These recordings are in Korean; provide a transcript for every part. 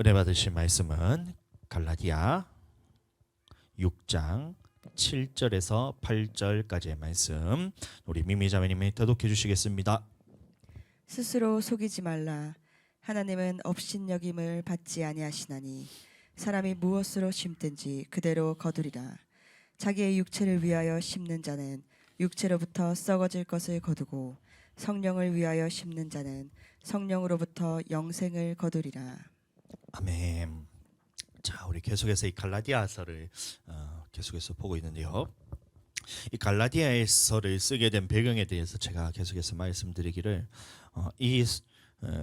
은혜 받으신 말씀은 갈라디아 6장 7절에서 8절까지의 말씀, 우리 미미자매님이 대독해 주시겠습니다. 스스로 속이지 말라. 하나님은 업신여김을 받지 아니하시나니 사람이 무엇으로 심든지 그대로 거두리라. 자기의 육체를 위하여 심는 자는 육체로부터 썩어질 것을 거두고 성령을 위하여 심는 자는 성령으로부터 영생을 거두리라. 아멘. 자, 우리 계속해서 이 갈라디아서를 계속해서 보고 있는데요. 이 갈라디아서를 쓰게 된 배경에 대해서 제가 계속해서 말씀드리기를, 이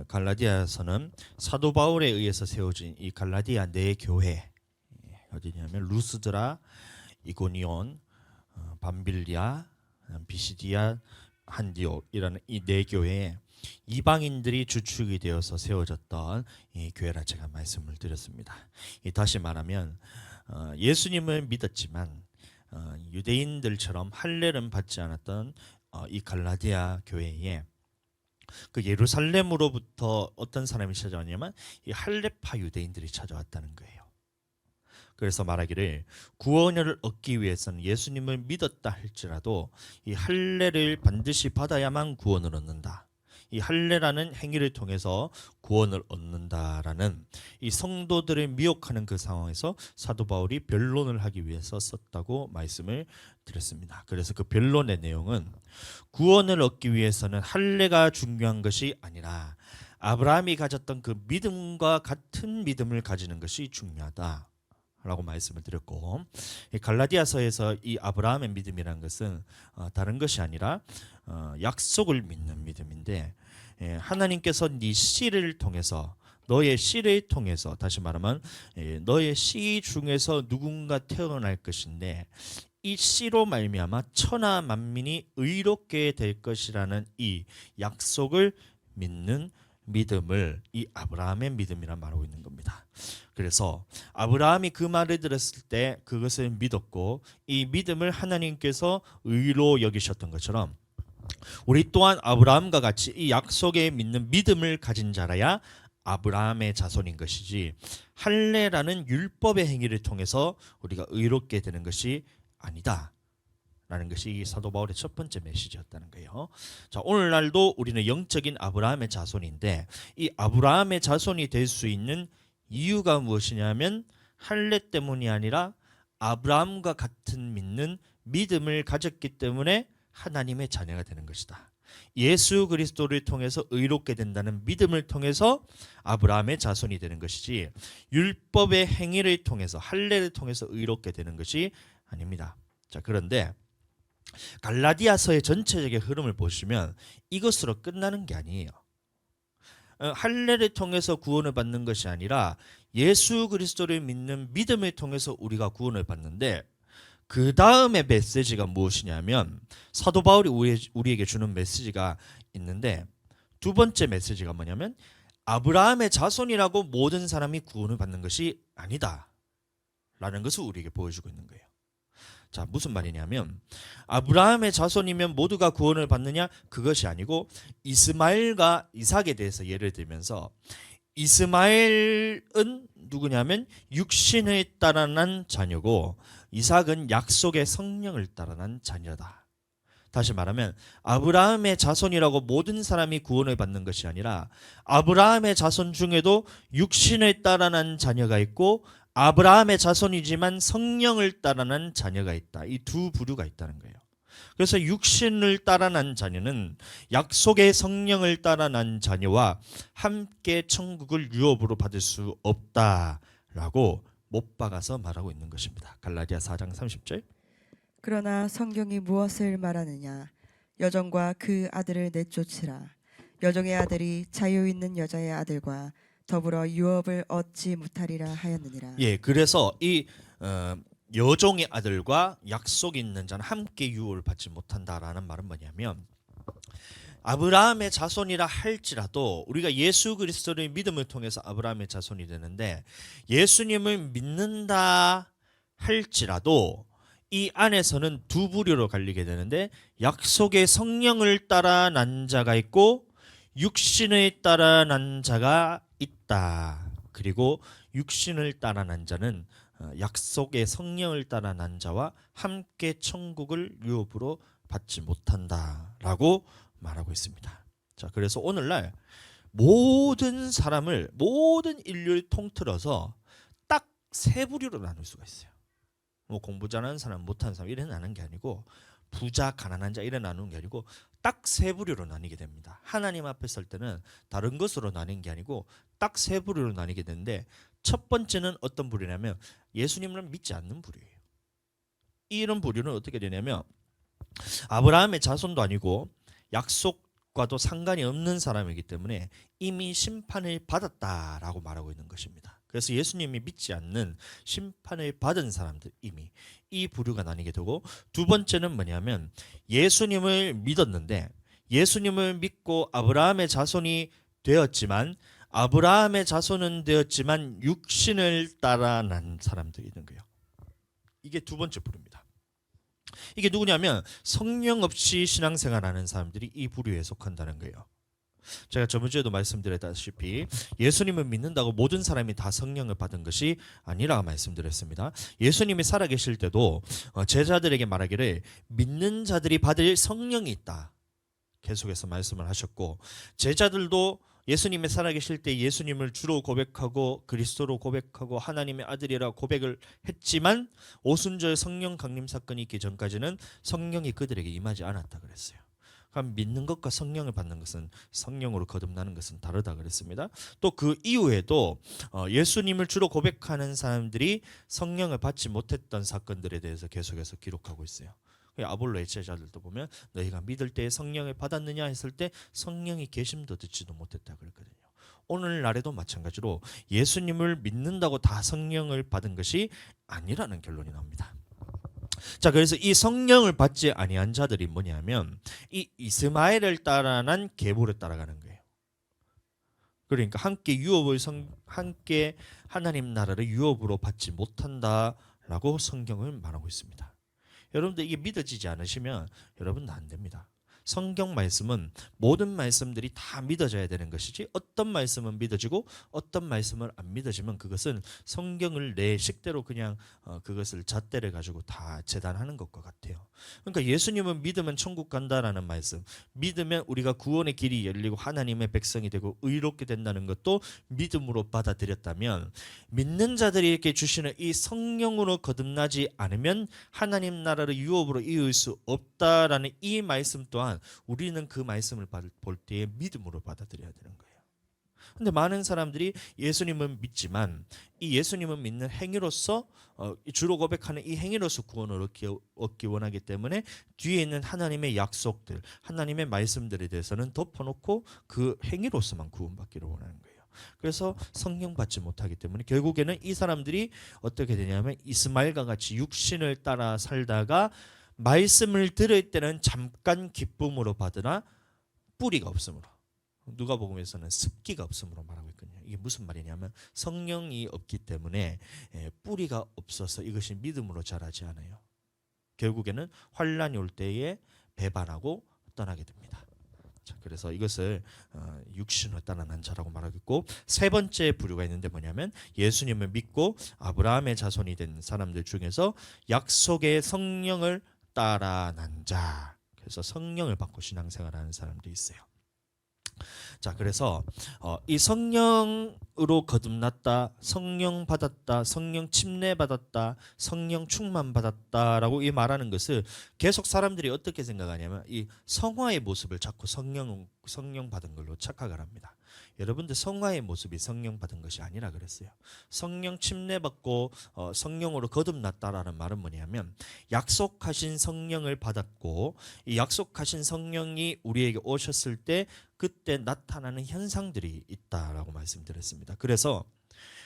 갈라디아서는 사도 바울에 의해서 세워진 이 갈라디아 네 교회, 어디냐면 루스드라, 이고니온, 밤빌리아, 비시디아, 한디옥이라는 이 네 교회에 이방인들이 주축이 되어서 세워졌던 이 교회라 제가 말씀을 드렸습니다. 다시 말하면 예수님을 믿었지만 유대인들처럼 할례는 받지 않았던 이 갈라디아 교회에 그 예루살렘으로부터 어떤 사람이 찾아왔냐면 이 할례파 유대인들이 찾아왔다는 거예요. 그래서 말하기를 구원을 얻기 위해서는 예수님을 믿었다 할지라도 이 할례를 반드시 받아야만 구원을 얻는다. 이 할례라는 행위를 통해서 구원을 얻는다라는 이 성도들을 미혹하는 그 상황에서 사도 바울이 변론을 하기 위해서 썼다고 말씀을 드렸습니다. 그래서 그 변론의 내용은 구원을 얻기 위해서는 할례가 중요한 것이 아니라 아브라함이 가졌던 그 믿음과 같은 믿음을 가지는 것이 중요하다 라고 말씀을 드렸고, 이 갈라디아서에서 이 아브라함의 믿음이라는 것은 다른 것이 아니라 약속을 믿는 믿음인데, 하나님께서 네 씨를 통해서, 너의 씨를 통해서, 다시 말하면 너의 씨 중에서 누군가 태어날 것인데 이 씨로 말미암아 천하 만민이 의롭게 될 것이라는 이 약속을 믿는 믿음을 이 아브라함의 믿음이라 말하고 있는 겁니다. 그래서 아브라함이 그 말을 들었을 때 그것을 믿었고 이 믿음을 하나님께서 의로 여기셨던 것처럼 우리 또한 아브라함과 같이 이 약속에 믿는 믿음을 가진 자라야 아브라함의 자손인 것이지, 할례라는 율법의 행위를 통해서 우리가 의롭게 되는 것이 아니다 라는 것이 이 사도 바울의 첫 번째 메시지였다는 거예요. 자, 오늘날도 우리는 영적인 아브라함의 자손인데 이 아브라함의 자손이 될 수 있는 이유가 무엇이냐면 할례 때문이 아니라 아브라함과 같은 믿는 믿음을 가졌기 때문에 하나님의 자녀가 되는 것이다. 예수 그리스도를 통해서 의롭게 된다는 믿음을 통해서 아브라함의 자손이 되는 것이지, 율법의 행위를 통해서 할례를 통해서 의롭게 되는 것이 아닙니다. 자, 그런데 갈라디아서의 전체적인 흐름을 보시면 이것으로 끝나는 게 아니에요. 할례를 통해서 구원을 받는 것이 아니라 예수 그리스도를 믿는 믿음을 통해서 우리가 구원을 받는데, 그 다음의 메시지가 무엇이냐면 사도 바울이 우리에게 주는 메시지가 있는데, 두 번째 메시지가 뭐냐면 아브라함의 자손이라고 모든 사람이 구원을 받는 것이 아니다 라는 것을 우리에게 보여주고 있는 거예요. 자, 무슨 말이냐면 아브라함의 자손이면 모두가 구원을 받느냐? 그것이 아니고 이스마엘과 이삭에 대해서 예를 들면서, 이스마엘은 누구냐면 육신을 따라 난 자녀고 이삭은 약속의 성령을 따라 난 자녀다. 다시 말하면 아브라함의 자손이라고 모든 사람이 구원을 받는 것이 아니라 아브라함의 자손 중에도 육신을 따라 난 자녀가 있고 아브라함의 자손이지만 성령을 따라 난 자녀가 있다. 이 두 부류가 있다는 거예요. 그래서 육신을 따라 난 자녀는 약속의 성령을 따라 난 자녀와 함께 천국을 유업으로 받을 수 없다라고 못 박아서 말하고 있는 것입니다. 갈라디아 4장 30절. 그러나 성경이 무엇을 말하느냐? 여종과 그 아들을 내쫓으라. 여종의 아들이 자유 있는 여자의 아들과 더불어 유업을 얻지 못하리라 하였느니라. 예, 그래서 이 여종의 아들과 약속 있는 자는 함께 유업을 받지 못한다라는 말은 뭐냐면, 아브라함의 자손이라 할지라도 우리가 예수 그리스도의 믿음을 통해서 아브라함의 자손이 되는데, 예수님을 믿는다 할지라도 이 안에서는 두 부류로 갈리게 되는데, 약속의 성령을 따라 난 자가 있고 육신을 따라 난 자가 있다. 그리고 육신을 따라 난 자는 약속의 성령을 따라 난 자와 함께 천국을 유업으로 받지 못한다라고 말하고 있습니다. 자, 그래서 오늘날 모든 사람을 모든 인류를 통틀어서 딱 세 부류로 나눌 수가 있어요. 뭐 공부 잘하는 사람, 못하는 사람 이래 나누는 게 아니고 부자, 가난한 자 이래 나누는 게 아니고 딱 세 부류로 나뉘게 됩니다. 하나님 앞에 설 때는 다른 것으로 나뉘는 게 아니고 딱 세 부류로 나뉘게 되는데 첫 번째는 어떤 부류냐면 예수님을 믿지 않는 부류예요. 이런 부류는 어떻게 되냐면 아브라함의 자손도 아니고 약속과도 상관이 없는 사람이기 때문에 이미 심판을 받았다라고 말하고 있는 것입니다. 그래서 예수님이 믿지 않는 심판을 받은 사람들 이미 이 부류가 나뉘게 되고 두 번째는 뭐냐면 예수님을 믿었는데 예수님을 믿고 아브라함의 자손이 되었지만 아브라함의 자손은 되었지만 육신을 따라 난 사람들이 있는 거예요. 이게 두 번째 부류입니다. 이게 누구냐면 성령 없이 신앙생활하는 사람들이 이 부류에 속한다는 거예요. 제가 저번 주에도 말씀드렸다시피 예수님을 믿는다고 모든 사람이 다 성령을 받은 것이 아니라 말씀드렸습니다. 예수님이 살아계실 때도 제자들에게 말하기를 믿는 자들이 받을 성령이 있다 계속해서 말씀을 하셨고 제자들도 예수님이 살아계실 때 예수님을 주로 고백하고 그리스도로 고백하고 하나님의 아들이라 고백을 했지만 오순절 성령 강림 사건이 있기 전까지는 성령이 그들에게 임하지 않았다 그랬어요. 그럼 믿는 것과 성령을 받는 것은 성령으로 거듭나는 것은 다르다 그랬습니다. 또 그 이후에도 예수님을 주로 고백하는 사람들이 성령을 받지 못했던 사건들에 대해서 계속해서 기록하고 있어요. 아볼로의 제자들도 보면 너희가 믿을 때에 성령을 받았느냐 했을 때 성령이 계심도 듣지도 못했다 그랬거든요. 오늘날에도 마찬가지로 예수님을 믿는다고 다 성령을 받은 것이 아니라는 결론이 나옵니다. 자, 그래서 이 성령을 받지 아니한 자들이 뭐냐면 이 이스마엘을 따라 난 계보를 따라가는 거예요. 그러니까 함께 하나님 나라를 유업으로 받지 못한다라고 성경을 말하고 있습니다. 여러분들 이게 믿어지지 않으시면 여러분도 안 됩니다. 성경 말씀은 모든 말씀들이 다 믿어져야 되는 것이지 어떤 말씀은 믿어지고 어떤 말씀을 안 믿어지면 그것은 성경을 내 식대로 그냥 그것을 잣대를 가지고 다 재단하는 것과 같아요. 그러니까 예수님은 믿으면 천국 간다라는 말씀, 믿으면 우리가 구원의 길이 열리고 하나님의 백성이 되고 의롭게 된다는 것도 믿음으로 받아들였다면 믿는 자들이 이렇게 주시는 이 성령으로 거듭나지 않으면 하나님 나라를 유업으로 이을 수 없다라는 이 말씀 또한 우리는 그 말씀을 볼 때에 믿음으로 받아들여야 되는 거예요. 근데 많은 사람들이 예수님은 믿지만 이 예수님은 믿는 행위로서 주로 고백하는 이 행위로서 구원을 얻기 원하기 때문에 뒤에 있는 하나님의 약속들, 하나님의 말씀들에 대해서는 덮어놓고 그 행위로서만 구원받기를 원하는 거예요. 그래서 성령 받지 못하기 때문에 결국에는 이 사람들이 어떻게 되냐면 이스마엘과 같이 육신을 따라 살다가 말씀을 들을 때는 잠깐 기쁨으로 받으나 뿌리가 없으므로, 누가복음에서는 습기가 없으므로 말하고 있거든요. 이게 무슨 말이냐면 성령이 없기 때문에 뿌리가 없어서 이것이 믿음으로 자라지 않아요. 결국에는 환란이 올 때에 배반하고 떠나게 됩니다. 자, 그래서 이것을 육신을 따라 난 자라고 말하고 있고, 세 번째 부류가 있는데 뭐냐면 예수님을 믿고 아브라함의 자손이 된 사람들 중에서 약속의 성령을 따라 난 자, 그래서 성령을 받고 신앙생활하는 사람들이 있어요. 자, 그래서 이 성령으로 거듭났다, 성령 받았다, 성령 침례 받았다, 성령 충만 받았다라고 이 말하는 것을 계속 사람들이 어떻게 생각하냐면 이 성화의 모습을 자꾸 성령 받은 걸로 착각을 합니다. 여러분들 성화의 모습이 성령 받은 것이 아니라 그랬어요. 성령 침례 받고 성령으로 거듭났다라는 말은 뭐냐면 약속하신 성령을 받았고 이 약속하신 성령이 우리에게 오셨을 때 그때 나타나는 현상들이 있다라고 말씀드렸습니다. 그래서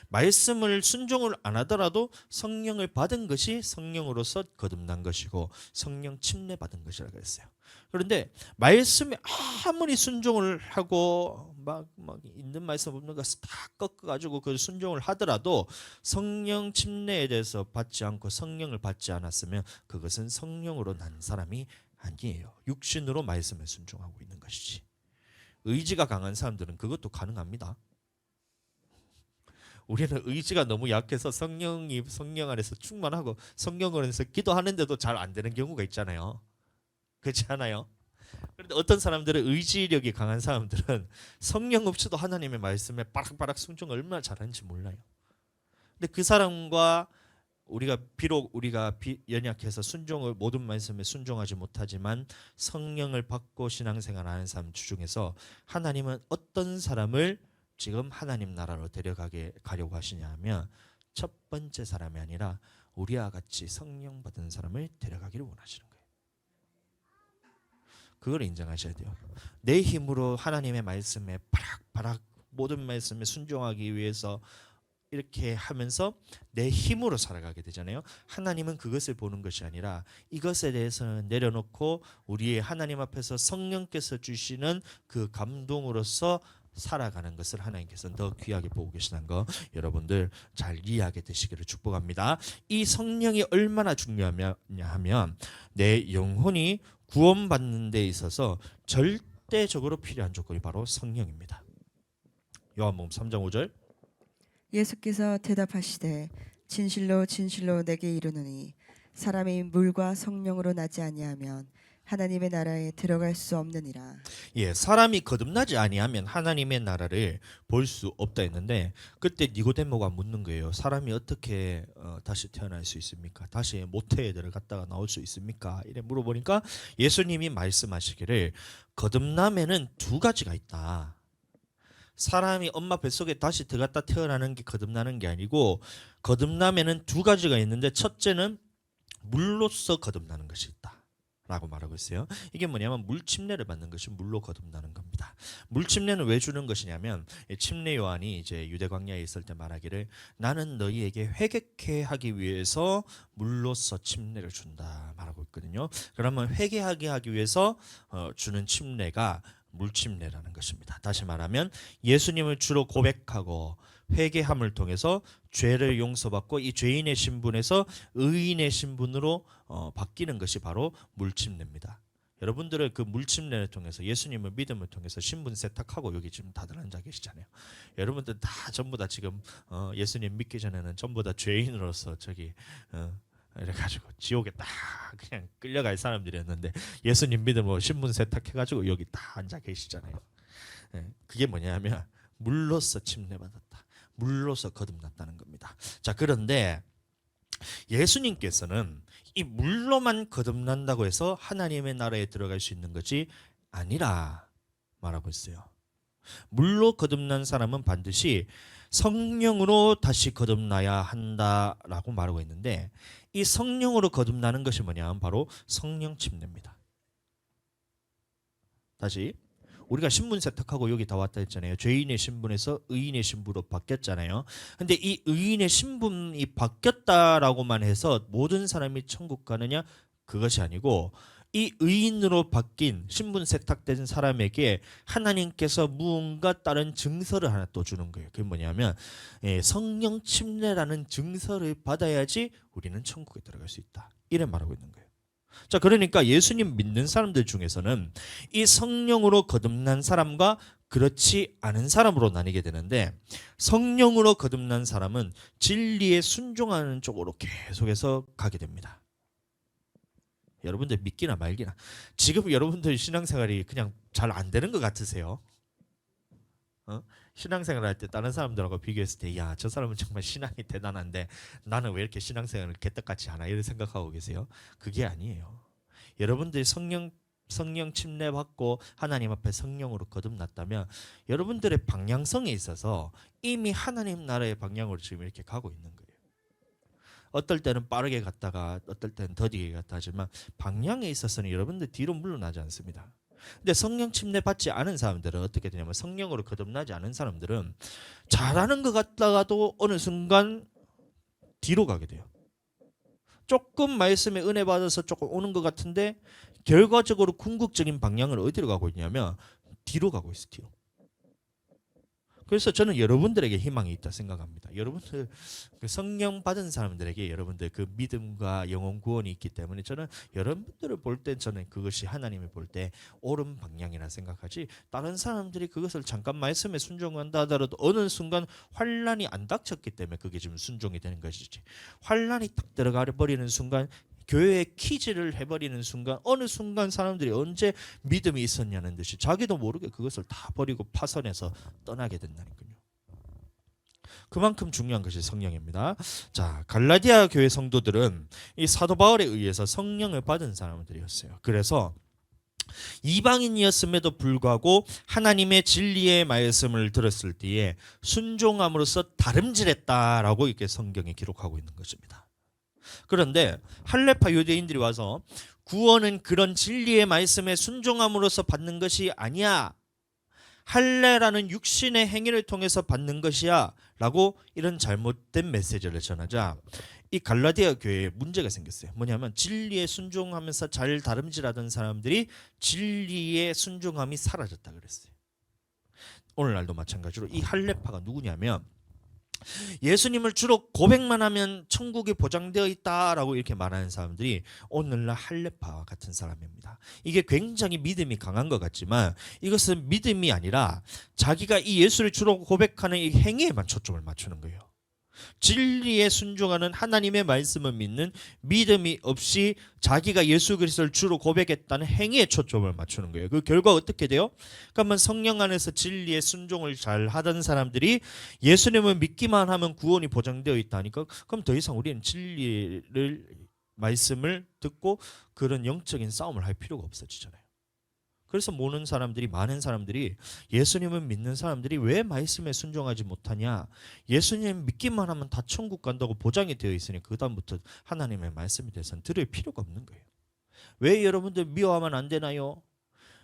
말씀을 순종을 안 하더라도 성령을 받은 것이 성령으로서 거듭난 것이고 성령 침례 받은 것이라고 했어요. 그런데 말씀에 아무리 순종을 하고 막 있는 말씀 없는 것을 다 꺾어가지고 그 순종을 하더라도 성령 침례에 대해서 받지 않고 성령을 받지 않았으면 그것은 성령으로 난 사람이 아니에요. 육신으로 말씀에 순종하고 있는 것이지. 의지가 강한 사람들은 그것도 가능합니다. 우리는 의지가 너무 약해서 성령 안에서 충만하고 성령 안에서 기도하는데도 잘 안 되는 경우가 있잖아요. 그렇지 않아요? 그런데 어떤 사람들은 의지력이 강한 사람들은 성령 없이도 하나님의 말씀에 빠락빠락 순종을 얼마나 잘하는지 몰라요. 근데 그 사람과 우리가 연약해서 순종을 모든 말씀에 순종하지 못하지만 성령을 받고 신앙생활하는 사람 중에서 하나님은 어떤 사람을 지금 하나님 나라로 가려고 하시냐면 첫 번째 사람이 아니라 우리와 같이 성령 받은 사람을 데려가기를 원하시는 거예요. 그걸 인정하셔야 돼요. 내 힘으로 하나님의 말씀에 바락바락 모든 말씀에 순종하기 위해서 이렇게 하면서 내 힘으로 살아가게 되잖아요. 하나님은 그것을 보는 것이 아니라 이것에 대해서는 내려놓고 우리의 하나님 앞에서 성령께서 주시는 그 감동으로서 살아가는 것을 하나님께서 더 귀하게 보고 계시는 거 여러분들 잘 이해하게 되시기를 축복합니다. 이 성령이 얼마나 중요하냐 하면 내 영혼이 구원받는 데 있어서 절대적으로 필요한 조건이 바로 성령입니다. 요한복음 3장 5절 예수께서 대답하시되 진실로 진실로 내게 이르노니 사람이 물과 성령으로 나지 아니하면 하나님의 나라에 들어갈 수 없느니라. 예, 사람이 거듭나지 아니하면 하나님의 나라를 볼 수 없다 했는데 그때 니고데모가 묻는 거예요. 사람이 어떻게 다시 태어날 수 있습니까? 다시 모태에 들어갔다가 나올 수 있습니까? 이래 물어보니까 예수님이 말씀하시기를 거듭남에는 두 가지가 있다. 사람이 엄마 뱃속에 다시 들어갔다 태어나는 게 거듭나는 게 아니고 거듭남에는 두 가지가 있는데 첫째는 물로서 거듭나는 것이 있다. 라고 말하고 있어요. 이게 뭐냐면 물 침례를 받는 것이 물로 거듭나는 겁니다. 물 침례는 왜 주는 것이냐면 침례 요한이 이제 유대 광야에 있을 때 말하기를 나는 너희에게 회개케 하기 위해서 물로서 침례를 준다 말하고 있거든요. 그러면 회개하게 하기 위해서 주는 침례가 물 침례라는 것입니다. 다시 말하면 예수님을 주로 고백하고 회개함을 통해서 죄를 용서받고 이 죄인의 신분에서 의인의 신분으로 바뀌는 것이 바로 물침례입니다. 여러분들은 그 물침례를 통해서 예수님을 믿음을 통해서 신분 세탁하고 여기 지금 다들 앉아 계시잖아요. 여러분들 다 전부 다 지금 예수님 믿기 전에는 전부 다 죄인으로서 저기 이래가지고 지옥에 딱 그냥 끌려갈 사람들이었는데 예수님 믿음으로 신분 세탁해가지고 여기 다 앉아 계시잖아요. 그게 뭐냐면 물로서 침례받았다. 물로서 거듭났다는 겁니다. 자, 그런데 예수님께서는 이 물로만 거듭난다고 해서 하나님의 나라에 들어갈 수 있는 것이 아니라 말하고 있어요. 물로 거듭난 사람은 반드시 성령으로 다시 거듭나야 한다라고 말하고 있는데 이 성령으로 거듭나는 것이 뭐냐면 바로 성령 침례입니다. 다시 우리가 신분 세탁하고 여기 다 왔다 했잖아요. 죄인의 신분에서 의인의 신분으로 바뀌었잖아요. 근데 이 의인의 신분이 바뀌었다라고만 해서 모든 사람이 천국 가느냐? 그것이 아니고 이 의인으로 바뀐 신분 세탁된 사람에게 하나님께서 무언가 다른 증서를 하나 또 주는 거예요. 그게 뭐냐면 성령 침례라는 증서를 받아야지 우리는 천국에 들어갈 수 있다. 이래 말하고 있는 거예요. 자, 그러니까 예수님 믿는 사람들 중에서는 이 성령으로 거듭난 사람과 그렇지 않은 사람으로 나뉘게 되는데 성령으로 거듭난 사람은 진리에 순종하는 쪽으로 계속해서 가게 됩니다. 여러분들 믿기나 말기나 지금 여러분들 신앙생활이 그냥 잘 안 되는 것 같으세요? 신앙생활 할 때 다른 사람들하고 비교했을 때 야, 저 사람은 정말 신앙이 대단한데 나는 왜 이렇게 신앙생활을 개떡같이 하나 이런 생각하고 계세요? 그게 아니에요. 여러분들이 성령 침례 받고 하나님 앞에 성령으로 거듭났다면 여러분들의 방향성에 있어서 이미 하나님 나라의 방향으로 지금 이렇게 가고 있는 거예요. 어떨 때는 빠르게 갔다가 어떨 때는 더디게 갔다 하지만 방향에 있어서는 여러분들 뒤로 물러나지 않습니다. 근데 성령 침례 받지 않은 사람들은 어떻게 되냐면 성령으로 거듭나지 않은 사람들은 잘하는 것 같다가도 어느 순간 뒤로 가게 돼요. 조금 말씀에 은혜 받아서 조금 오는 것 같은데 결과적으로 궁극적인 방향을 어디로 가고 있냐면 뒤로 가고 있어요. 뒤로. 그래서 저는 여러분들에게 희망이 있다 생각합니다. 여러분들 그 성령 받은 사람들에게 여러분들 그 믿음과 영혼 구원이 있기 때문에 저는 여러분들을 볼 때 저는 그것이 하나님이 볼 때 옳은 방향이라 생각하지, 다른 사람들이 그것을 잠깐 말씀에 순종한다 하더라도 어느 순간 환란이 안 닥쳤기 때문에 그게 지금 순종이 되는 것이지, 환란이 딱 들어가 버리는 순간, 교회에 키즈를 해버리는 순간, 어느 순간 사람들이 언제 믿음이 있었냐는 듯이 자기도 모르게 그것을 다 버리고 파선해서 떠나게 된다니까요. 그만큼 중요한 것이 성령입니다. 자, 갈라디아 교회 성도들은 이 사도 바울에 의해서 성령을 받은 사람들이었어요. 그래서 이방인이었음에도 불구하고 하나님의 진리의 말씀을 들었을 때에 순종함으로써 다름질했다라고 이렇게 성경에 기록하고 있는 것입니다. 그런데 할레파 유대인들이 와서 구원은 그런 진리의 말씀에 순종함으로써 받는 것이 아니야, 할례라는 육신의 행위를 통해서 받는 것이야 라고 이런 잘못된 메시지를 전하자 이 갈라디아 교회에 문제가 생겼어요. 뭐냐면 진리에 순종하면서 잘 다름질하던 사람들이 진리의 순종함이 사라졌다 그랬어요. 오늘날도 마찬가지로 이 할례파가 누구냐면 예수님을 주로 고백만 하면 천국이 보장되어 있다라고 이렇게 말하는 사람들이 오늘날 할례파와 같은 사람입니다. 이게 굉장히 믿음이 강한 것 같지만 이것은 믿음이 아니라 자기가 이 예수를 주로 고백하는 이 행위에만 초점을 맞추는 거예요. 진리에 순종하는 하나님의 말씀을 믿는 믿음이 없이 자기가 예수 그리스도를 주로 고백했다는 행위에 초점을 맞추는 거예요. 그 결과 어떻게 돼요? 그러면 성령 안에서 진리에 순종을 잘 하던 사람들이 예수님을 믿기만 하면 구원이 보장되어 있다니까, 그럼 더 이상 우리는 진리를 말씀을 듣고 그런 영적인 싸움을 할 필요가 없어지잖아요. 그래서 많은 사람들이 예수님을 믿는 사람들이 왜 말씀에 순종하지 못하냐, 예수님 믿기만 하면 다 천국 간다고 보장이 되어 있으니 그 다음부터 하나님의 말씀에 대해서는 들을 필요가 없는 거예요. 왜 여러분들 미워하면 안 되나요?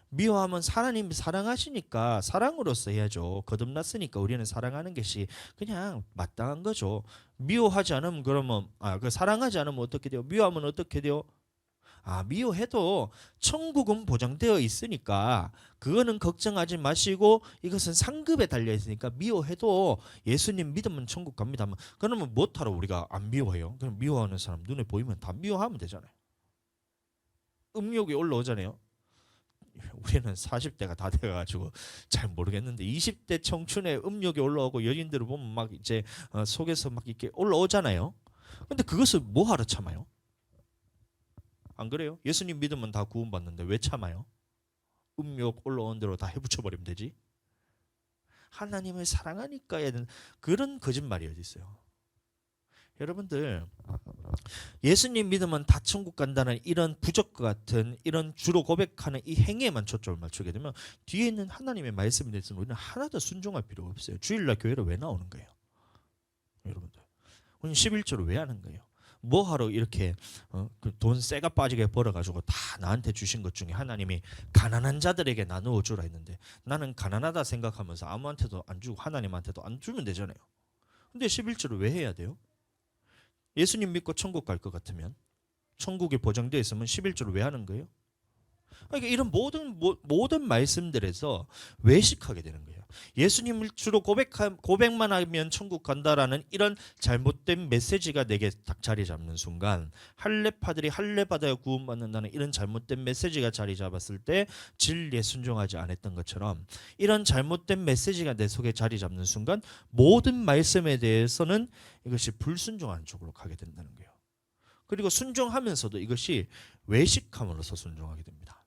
미워하면 하나님이 사랑하시니까 사랑으로서 해야죠. 거듭났으니까 우리는 사랑하는 것이 그냥 마땅한 거죠. 미워하지 않으면 그러면 사랑하지 않으면 어떻게 돼요? 미워하면 어떻게 돼요? 미워해도 천국은 보장되어 있으니까 그거는 걱정하지 마시고, 이것은 상급에 달려 있으니까 미워해도 예수님 믿으면 천국 갑니다. 그러면 못하러 우리가 안 미워해요? 그럼 미워하는 사람 눈에 보이면 다 미워하면 되잖아요. 음욕이 올라오잖아요. 우리는 40대가 다 돼가지고 잘 모르겠는데 20대 청춘에 음욕이 올라오고 여인들을 보면 막 이제 속에서 막 이렇게 올라오잖아요. 근데 그것을 뭐하러 참아요? 안 그래요? 예수님 믿으면 다 구원받는데 왜 참아요? 음욕 올라온 대로 다 해붙여버리면 되지. 하나님을 사랑하니까 해야 되는 그런 거짓말이 어디 있어요? 여러분들, 예수님 믿으면 다 천국 간다는 이런 부적과 같은 이런 주로 고백하는 이 행위에만 초점을 맞추게 되면 뒤에 있는 하나님의 말씀에 대해서는 우리는 하나도 순종할 필요가 없어요. 주일날 교회를 왜 나오는 거예요? 여러분들, 우리는 11조를 왜 하는 거예요? 뭐하러 이렇게 돈 쇠가 빠지게 벌어가지고 다 나한테 주신 것 중에 하나님이 가난한 자들에게 나누어 주라 했는데 나는 가난하다 생각하면서 아무한테도 안 주고 하나님한테도 안 주면 되잖아요. 근데 11조를 왜 해야 돼요? 예수님 믿고 천국 갈 것 같으면, 천국이 보장되어 있으면 11조를 왜 하는 거예요? 그러니까 이런 모든 말씀들에서 외식하게 되는 거예요. 예수님을 주로 고백만 하면 천국 간다라는 이런 잘못된 메시지가 내게 딱 자리 잡는 순간, 할례파들이 할례 받아야 구원받는다는 이런 잘못된 메시지가 자리 잡았을 때 진리에 순종하지 않았던 것처럼 이런 잘못된 메시지가 내 속에 자리 잡는 순간 모든 말씀에 대해서는 이것이 불순종하는 쪽으로 가게 된다는 거예요. 그리고 순종하면서도 이것이 외식함으로써 순종하게 됩니다.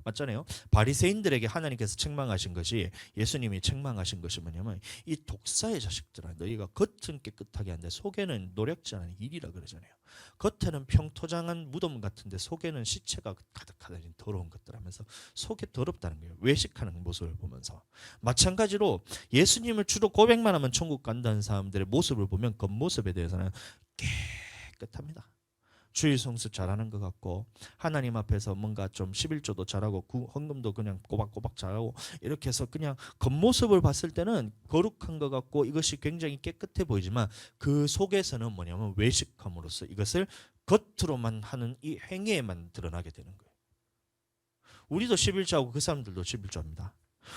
맞잖아요. 바리새인들에게 하나님께서 책망하신 것이, 예수님이 책망하신 것이 뭐냐면 이 독사의 자식들아, 너희가 겉은 깨끗하게 하는데 속에는 노력지 않은 일이라 그러잖아요. 겉에는 평토장한 무덤 같은데 속에는 시체가 가득하다니 더러운 것들 하면서 속에 더럽다는 거예요. 외식하는 모습을 보면서. 마찬가지로 예수님을 주로 고백만 하면 천국 간다는 사람들의 모습을 보면 겉모습에 대해서는 깨끗합니다. 주일 성수 잘하는 것 같고 하나님 앞에서 뭔가 좀 11조도 잘하고 헌금도 그냥 꼬박꼬박 잘하고 이렇게 해서 그냥 겉모습을 봤을 때는 거룩한 것 같고 이것이 굉장히 깨끗해 보이지만 그 속에서는 뭐냐면 외식함으로써 이것을 겉으로만 하는 이 행위에만 드러나게 되는 거예요. 우리도 11조하고 그 사람들도 11조합니다.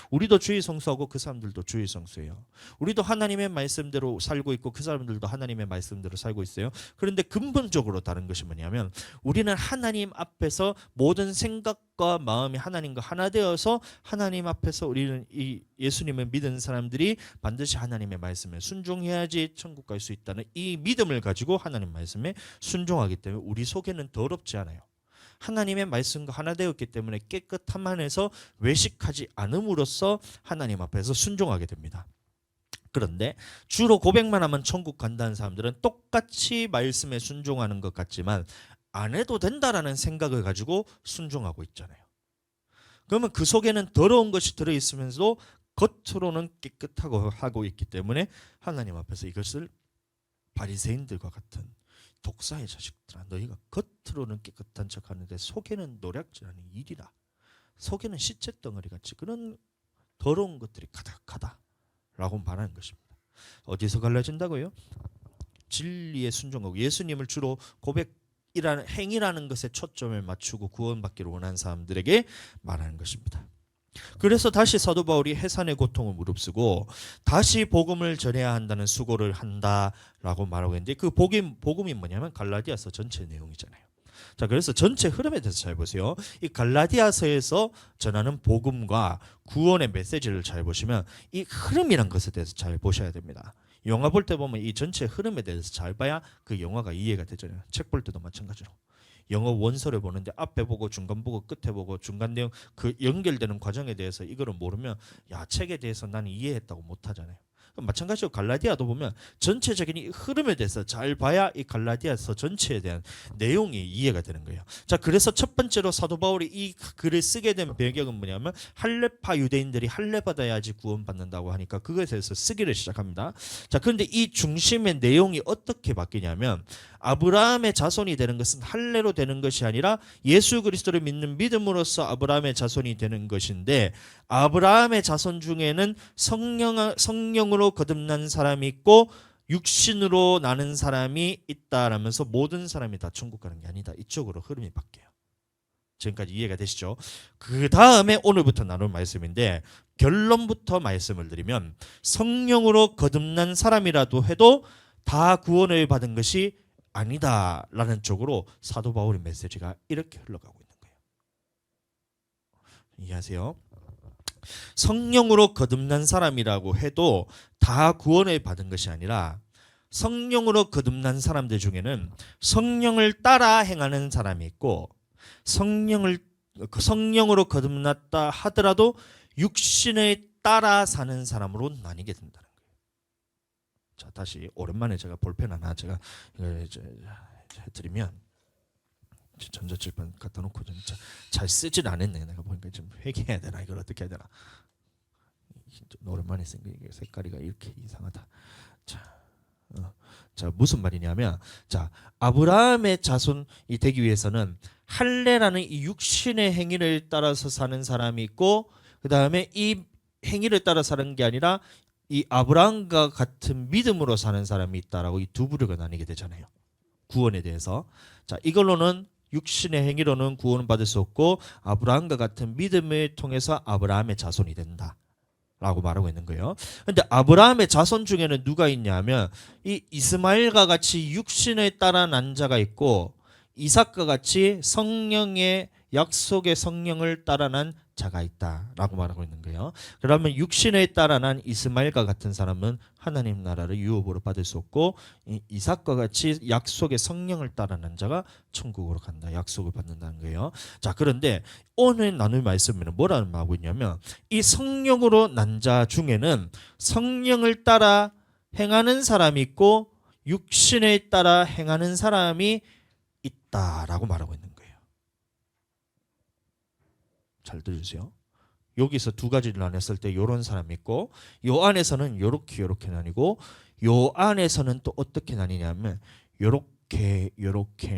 우리도 주의 성수하고 그 사람들도 주의 성수예요. 우리도 하나님의 말씀대로 살고 있고 그 사람들도 하나님의 말씀대로 살고 있어요. 그런데 근본적으로 다른 것이 뭐냐면 우리는 하나님 앞에서 모든 생각과 마음이 하나님과 하나 되어서 하나님 앞에서 우리는 이 예수님을 믿은 사람들이 반드시 하나님의 말씀에 순종해야지 천국 갈 수 있다는 이 믿음을 가지고 하나님 말씀에 순종하기 때문에 우리 속에는 더럽지 않아요. 하나님의 말씀과 하나 되었기 때문에 깨끗함 안에서 외식하지 않음으로써 하나님 앞에서 순종하게 됩니다. 그런데 주로 고백만 하면 천국 간다는 사람들은 똑같이 말씀에 순종하는 것 같지만 안 해도 된다라는 생각을 가지고 순종하고 있잖아요. 그러면 그 속에는 더러운 것이 들어있으면서도 겉으로는 깨끗하고 하고 있기 때문에 하나님 앞에서 이것을 바리새인들과 같은 독사의 자식들아, 너희가 겉으로는 깨끗한 척하는데 속에는 노략질하는 일이라. 속에는 시체덩어리 같이 그런 더러운 것들이 가득하다라고 말하는 것입니다. 어디서 갈라진다고요? 진리에 순종하고 예수님을 주로 고백이라는 행위라는 것에 초점을 맞추고 구원받기를 원하는 사람들에게 말하는 것입니다. 그래서 다시 사도 바울이 해산의 고통을 무릅쓰고 다시 복음을 전해야 한다는 수고를 한다라고 말하고 있는데 그 복음이 뭐냐면 갈라디아서 전체 내용이잖아요. 자, 그래서 전체 흐름에 대해서 잘 보세요. 이 갈라디아서에서 전하는 복음과 구원의 메시지를 잘 보시면 이 흐름이란 것에 대해서 잘 보셔야 됩니다. 영화 볼 때 보면 이 전체 흐름에 대해서 잘 봐야 그 영화가 이해가 되잖아요. 책 볼 때도 마찬가지로. 영어 원서를 보는데 앞에 보고 중간 보고 끝에 보고 중간 내용 그 연결되는 과정에 대해서 이거를 모르면 야 책에 대해서 나는 이해했다고 못하잖아요. 마찬가지로 갈라디아도 보면 전체적인 이 흐름에 대해서 잘 봐야 이 갈라디아서 전체에 대한 내용이 이해가 되는 거예요. 자, 그래서 첫 번째로 사도 바울이 이 글을 쓰게 된 배경은 뭐냐면 할례파 유대인들이 할례 받아야지 구원받는다고 하니까 그것에 대해서 쓰기를 시작합니다. 자, 그런데 이 중심의 내용이 어떻게 바뀌냐면 아브라함의 자손이 되는 것은 할례로 되는 것이 아니라 예수 그리스도를 믿는 믿음으로써 아브라함의 자손이 되는 것인데 아브라함의 자손 중에는 성령으로 거듭난 사람이 있고 육신으로 나는 사람이 있다라면서 모든 사람이 다 천국 가는 게 아니다. 이쪽으로 흐름이 바뀌어요. 지금까지 이해가 되시죠? 그 다음에 오늘부터 나눌 말씀인데 결론부터 말씀을 드리면 성령으로 거듭난 사람이라도 해도 다 구원을 받은 것이 아니다라는 쪽으로 사도 바울의 메시지가 이렇게 흘러가고 있는 거예요. 이해하세요? 성령으로 거듭난 사람이라고 해도 다 구원을 받은 것이 아니라 성령으로 거듭난 사람들 중에는 성령을 따라 행하는 사람이 있고 성령으로 거듭났다 하더라도 육신을 따라 사는 사람으로 나뉘게 된다는 거예요. 자, 다시 오랜만에 제가 볼펜 하나 제가 해드리면 전자칠판 갖다 놓고 진짜 잘 쓰질 않았네. 내가 보니까 좀 회개해야 되나 이걸 어떻게 해야 되나. 오랜만에 쓴 게 색깔이가 이렇게 이상하다. 자 무슨 말이냐면 자 아브라함의 자손이 되기 위해서는 할례라는 이 육신의 행위를 따라서 사는 사람이 있고 그 다음에 이 행위를 따라 사는 게 아니라 이 아브라함과 같은 믿음으로 사는 사람이 있다라고 이 두 부류가 나뉘게 되잖아요. 구원에 대해서. 자, 이걸로는 육신의 행위로는 구원을 받을 수 없고 아브라함과 같은 믿음을 통해서 아브라함의 자손이 된다라고 말하고 있는 거예요. 근데 아브라함의 자손 중에는 누가 있냐면 이 이스마엘과 같이 육신을 따라 난 자가 있고 이삭과 같이 성령의 약속의 성령을 따라 난 자가 있다라고 말하고 있는 거예요. 그러면 육신에 따라 난 이스마엘과 같은 사람은 하나님 나라를 유업으로 받을 수 없고 이삭과 같이 약속의 성령을 따라 난 자가 천국으로 간다. 약속을 받는다는 거예요. 자, 그런데 오늘 나눌 말씀에는 뭐라는 말하고 있냐면 이 성령으로 난 자 중에는 성령을 따라 행하는 사람이 있고 육신에 따라 행하는 사람이 있다라고 말하고 있는 거예요. 잘 들으세요. 여기서 두 가지를 나눴을 때 이런 사람이 있고 요 안에서는 요렇게 나뉘고 요 안에서는 또 어떻게 나뉘냐면 요렇게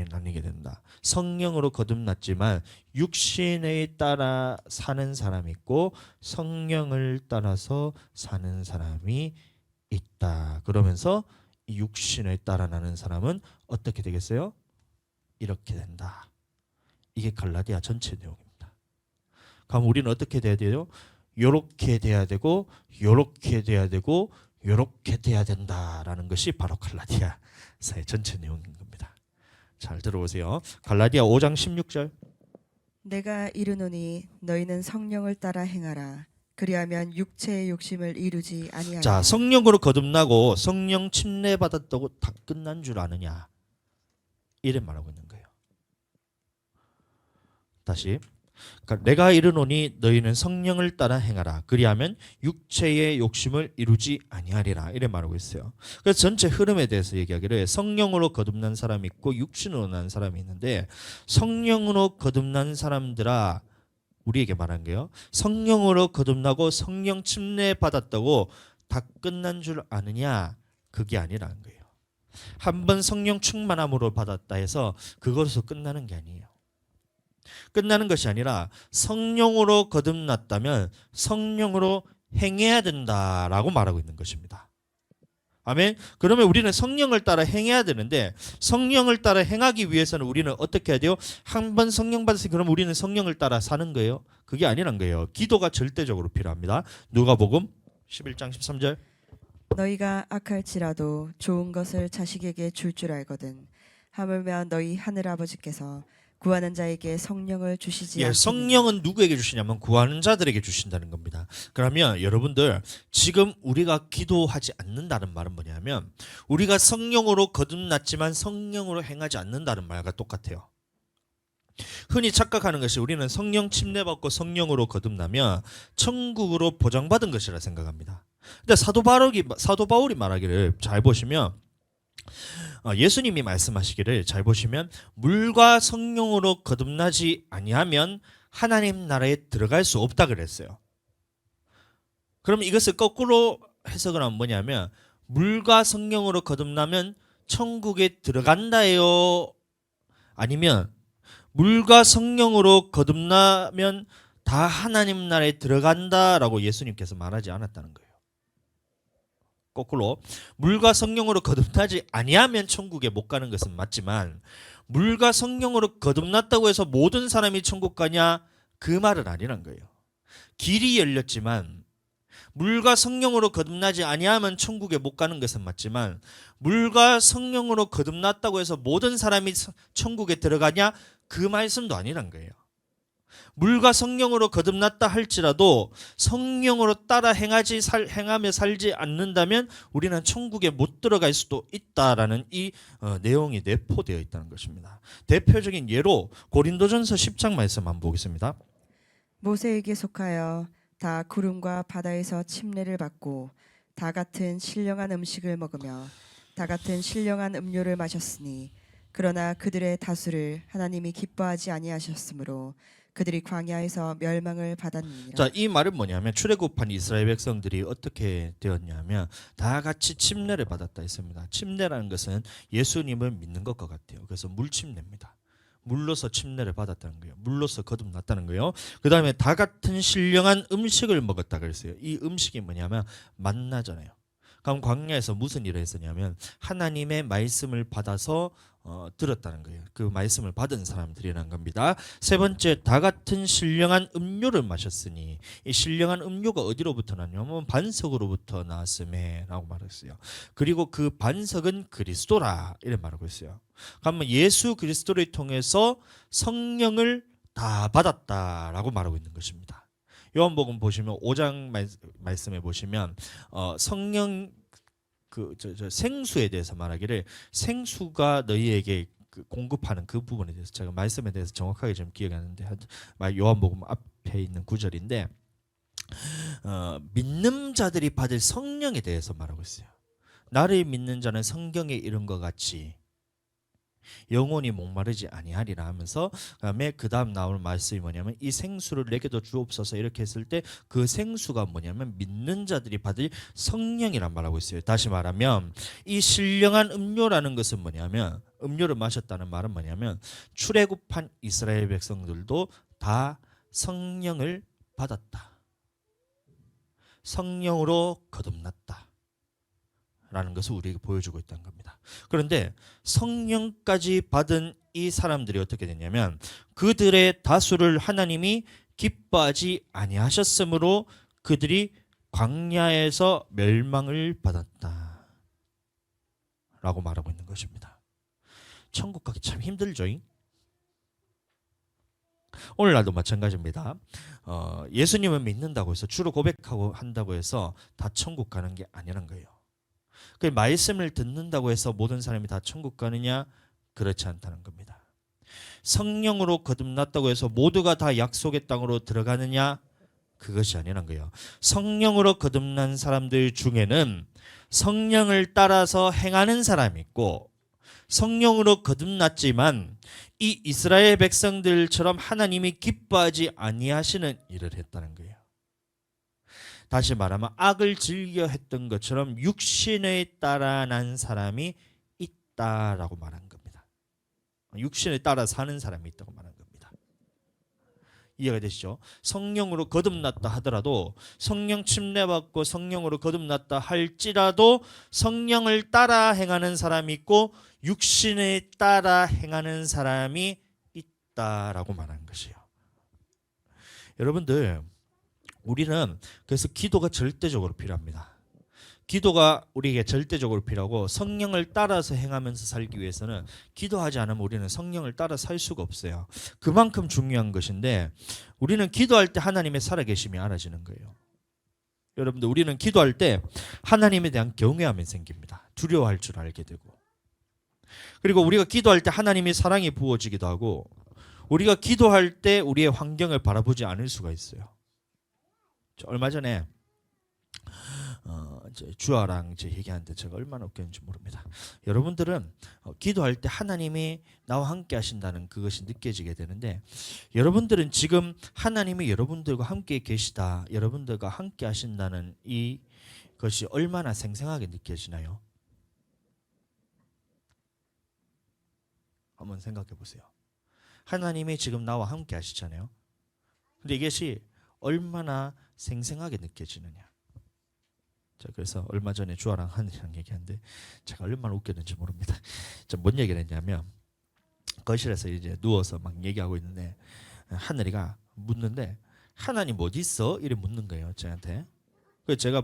나뉘게 된다. 성령으로 거듭났지만 육신에 따라 사는 사람이 있고 성령을 따라서 사는 사람이 있다. 그러면서 이 육신에 따라 나는 사람은 어떻게 되겠어요? 이렇게 된다. 이게 갈라디아 전체 내용입니다. 그럼 우리는 어떻게 돼야 돼요? 요렇게 돼야 되고 요렇게 돼야 되고 요렇게 돼야 된다라는 것이 바로 갈라디아서의 전체 내용인 겁니다. 잘 들어보세요. 갈라디아 5장 16절. 내가 이르노니 너희는 성령을 따라 행하라. 그리하면 육체의 욕심을 이루지 아니하리라. 자, 성령으로 거듭나고 성령 침례 받았다고 다 끝난 줄 아느냐? 이래 말하고 있는 거예요. 다시. 내가 이르노니 너희는 성령을 따라 행하라. 그리하면 육체의 욕심을 이루지 아니하리라. 이래 말하고 있어요. 그래서 전체 흐름에 대해서 얘기하기를 성령으로 거듭난 사람이 있고 육신으로 난 사람이 있는데, 성령으로 거듭난 사람들아, 우리에게 말한 게요, 성령으로 거듭나고 성령 침례 받았다고 다 끝난 줄 아느냐? 그게 아니라는 거예요. 한번 성령 충만함으로 받았다 해서 그것으로 끝나는 게 아니에요. 끝나는 것이 아니라 성령으로 거듭났다면 성령으로 행해야 된다라고 말하고 있는 것입니다. 아멘. 그러면 우리는 성령을 따라 행해야 되는데, 성령을 따라 행하기 위해서는 우리는 어떻게 해야 돼요? 한 번 성령 받았으니 그럼 우리는 성령을 따라 사는 거예요? 그게 아니란 거예요. 기도가 절대적으로 필요합니다. 누가복음 11장 13절. 너희가 악할지라도 좋은 것을 자식에게 줄 줄 알거든. 하물며 너희 하늘 아버지께서 구하는 자에게 성령을 주시지 않겠느냐. 성령은 누구에게 주시냐면 구하는 자들에게 주신다는 겁니다. 그러면 여러분들, 지금 우리가 기도하지 않는다는 말은 뭐냐면 우리가 성령으로 거듭났지만 성령으로 행하지 않는다는 말과 똑같아요. 흔히 착각하는 것이 우리는 성령 침례받고 성령으로 거듭나면 천국으로 보장받은 것이라 생각합니다. 근데 사도 바울이 말하기를 잘 보시면, 예수님이 말씀하시기를 잘 보시면, 물과 성령으로 거듭나지 아니하면 하나님 나라에 들어갈 수 없다 그랬어요. 그럼 이것을 거꾸로 해석을 하면 뭐냐면, 물과 성령으로 거듭나면 천국에 들어간다예요? 아니면 물과 성령으로 거듭나면 다 하나님 나라에 들어간다라고 예수님께서 말하지 않았다는 거예요. 거꾸로 물과 성령으로 거듭나지 아니하면 천국에 못 가는 것은 맞지만, 물과 성령으로 거듭났다고 해서 모든 사람이 천국 가냐? 그 말은 아니란 거예요. 길이 열렸지만 물과 성령으로 거듭나지 아니하면 천국에 못 가는 것은 맞지만, 물과 성령으로 거듭났다고 해서 모든 사람이 천국에 들어가냐? 그 말씀도 아니란 거예요. 물과 성령으로 거듭났다 할지라도 성령으로 따라 행하며 살지 않는다면 우리는 천국에 못 들어갈 수도 있다라는 이 내용이 내포되어 있다는 것입니다. 대표적인 예로 고린도전서 10장 말씀 한번 보겠습니다. 모세에게 속하여 다 구름과 바다에서 침례를 받고 다 같은 신령한 음식을 먹으며 다 같은 신령한 음료를 마셨으니, 그러나 그들의 다수를 하나님이 기뻐하지 아니하셨으므로 그들이 광야에서 멸망을 받았느니라. 자, 이 말은 뭐냐면 출애굽한 이스라엘 백성들이 어떻게 되었냐면 다 같이 침례를 받았다 했습니다. 침례라는 것은 예수님을 믿는 것과 같아요. 그래서 물침례입니다. 물로서 침례를 받았다는 거예요. 물로서 거듭났다는 거예요. 그 다음에 다 같은 신령한 음식을 먹었다 그랬어요. 이 음식이 뭐냐면 만나잖아요. 그럼 광야에서 무슨 일을 했었냐면 하나님의 말씀을 받아서 들었다는 거예요. 그 말씀을 받은 사람들이라는 겁니다. 세 번째, 다 같은 신령한 음료를 마셨으니, 이 신령한 음료가 어디로부터 나냐면 반석으로부터 나왔음에라고 말했어요. 그리고 그 반석은 그리스도라 이렇게 말하고 있어요. 그러면 예수 그리스도를 통해서 성령을 다 받았다라고 말하고 있는 것입니다. 요한복음 보시면 5장 말씀에 보시면 성령 생수에 대해서 말하기를, 생수가 너희에게 공급하는 그 부분에 대해서 제가 말씀에 대해서 정확하게 좀 기억이 안 나는데, 요한복음 앞에 있는 구절인데 믿는 자들이 받을 성령에 대해서 말하고 있어요. 나를 믿는 자는 성경에 이른 것 같이 영원히 목마르지 아니하리라 하면서, 그다음에 그다음 나올 말씀이 뭐냐면 이 생수를 내게도 주옵소서 이렇게 했을 때 그 생수가 뭐냐면 믿는 자들이 받을 성령이란 말하고 있어요. 다시 말하면 이 신령한 음료라는 것은 뭐냐면, 음료를 마셨다는 말은 뭐냐면 출애굽한 이스라엘 백성들도 다 성령을 받았다. 성령으로 거듭났다. 라는 것을 우리에게 보여주고 있다는 겁니다. 그런데 성령까지 받은 이 사람들이 어떻게 됐냐면 그들의 다수를 하나님이 기뻐하지 아니하셨으므로 그들이 광야에서 멸망을 받았다 라고 말하고 있는 것입니다. 천국 가기 참 힘들죠. 오늘날도 마찬가지입니다. 예수님을 믿는다고 해서 주로 고백하고 한다고 해서 다 천국 가는 게 아니란 거예요. 그 말씀을 듣는다고 해서 모든 사람이 다 천국 가느냐? 그렇지 않다는 겁니다. 성령으로 거듭났다고 해서 모두가 다 약속의 땅으로 들어가느냐? 그것이 아니란 거예요. 성령으로 거듭난 사람들 중에는 성령을 따라서 행하는 사람이 있고, 성령으로 거듭났지만 이 이스라엘 백성들처럼 하나님이 기뻐하지 아니하시는 일을 했다는 거예요. 다시 말하면 악을 즐겨 했던 것처럼 육신에 따라 난 사람이 있다라고 말한 겁니다. 육신에 따라 사는 사람이 있다고 말한 겁니다. 이해가 되시죠? 성령으로 거듭났다 하더라도, 성령 침례받고 성령으로 거듭났다 할지라도 성령을 따라 행하는 사람이 있고 육신에 따라 행하는 사람이 있다라고 말하는 것이에요. 여러분들, 우리는 그래서 기도가 절대적으로 필요합니다. 기도가 우리에게 절대적으로 필요하고, 성령을 따라서 행하면서 살기 위해서는 기도하지 않으면 우리는 성령을 따라 살 수가 없어요. 그만큼 중요한 것인데, 우리는 기도할 때 하나님의 살아계심이 알아지는 거예요. 여러분들, 우리는 기도할 때 하나님에 대한 경외함이 생깁니다. 두려워할 줄 알게 되고, 그리고 우리가 기도할 때 하나님의 사랑이 부어지기도 하고, 우리가 기도할 때 우리의 환경을 바라보지 않을 수가 있어요. 얼마 전에 주아랑 얘기하는데 제가 얼마나 웃겼는지 모릅니다. 여러분들은 기도할 때 하나님이 나와 함께 하신다는 그것이 느껴지게 되는데, 여러분들은 지금 하나님이 여러분들과 함께 계시다, 여러분들과 함께 하신다는 이 것이 얼마나 생생하게 느껴지나요? 한번 생각해 보세요. 하나님이 지금 나와 함께 하시잖아요. 근데 이것이 얼마나 생생하게 느껴지느냐. 자, 그래서 얼마 전에 주아랑 하늘이랑 얘기하는데 제가 얼마나 웃겼는지 모릅니다. 뭔 얘기를 했냐면, 거실에서 이제 누워서 막 얘기하고 있는데 하늘이가 묻는데, 하나님 어디 있어? 이래 묻는 거예요, 저한테. 그래서 제가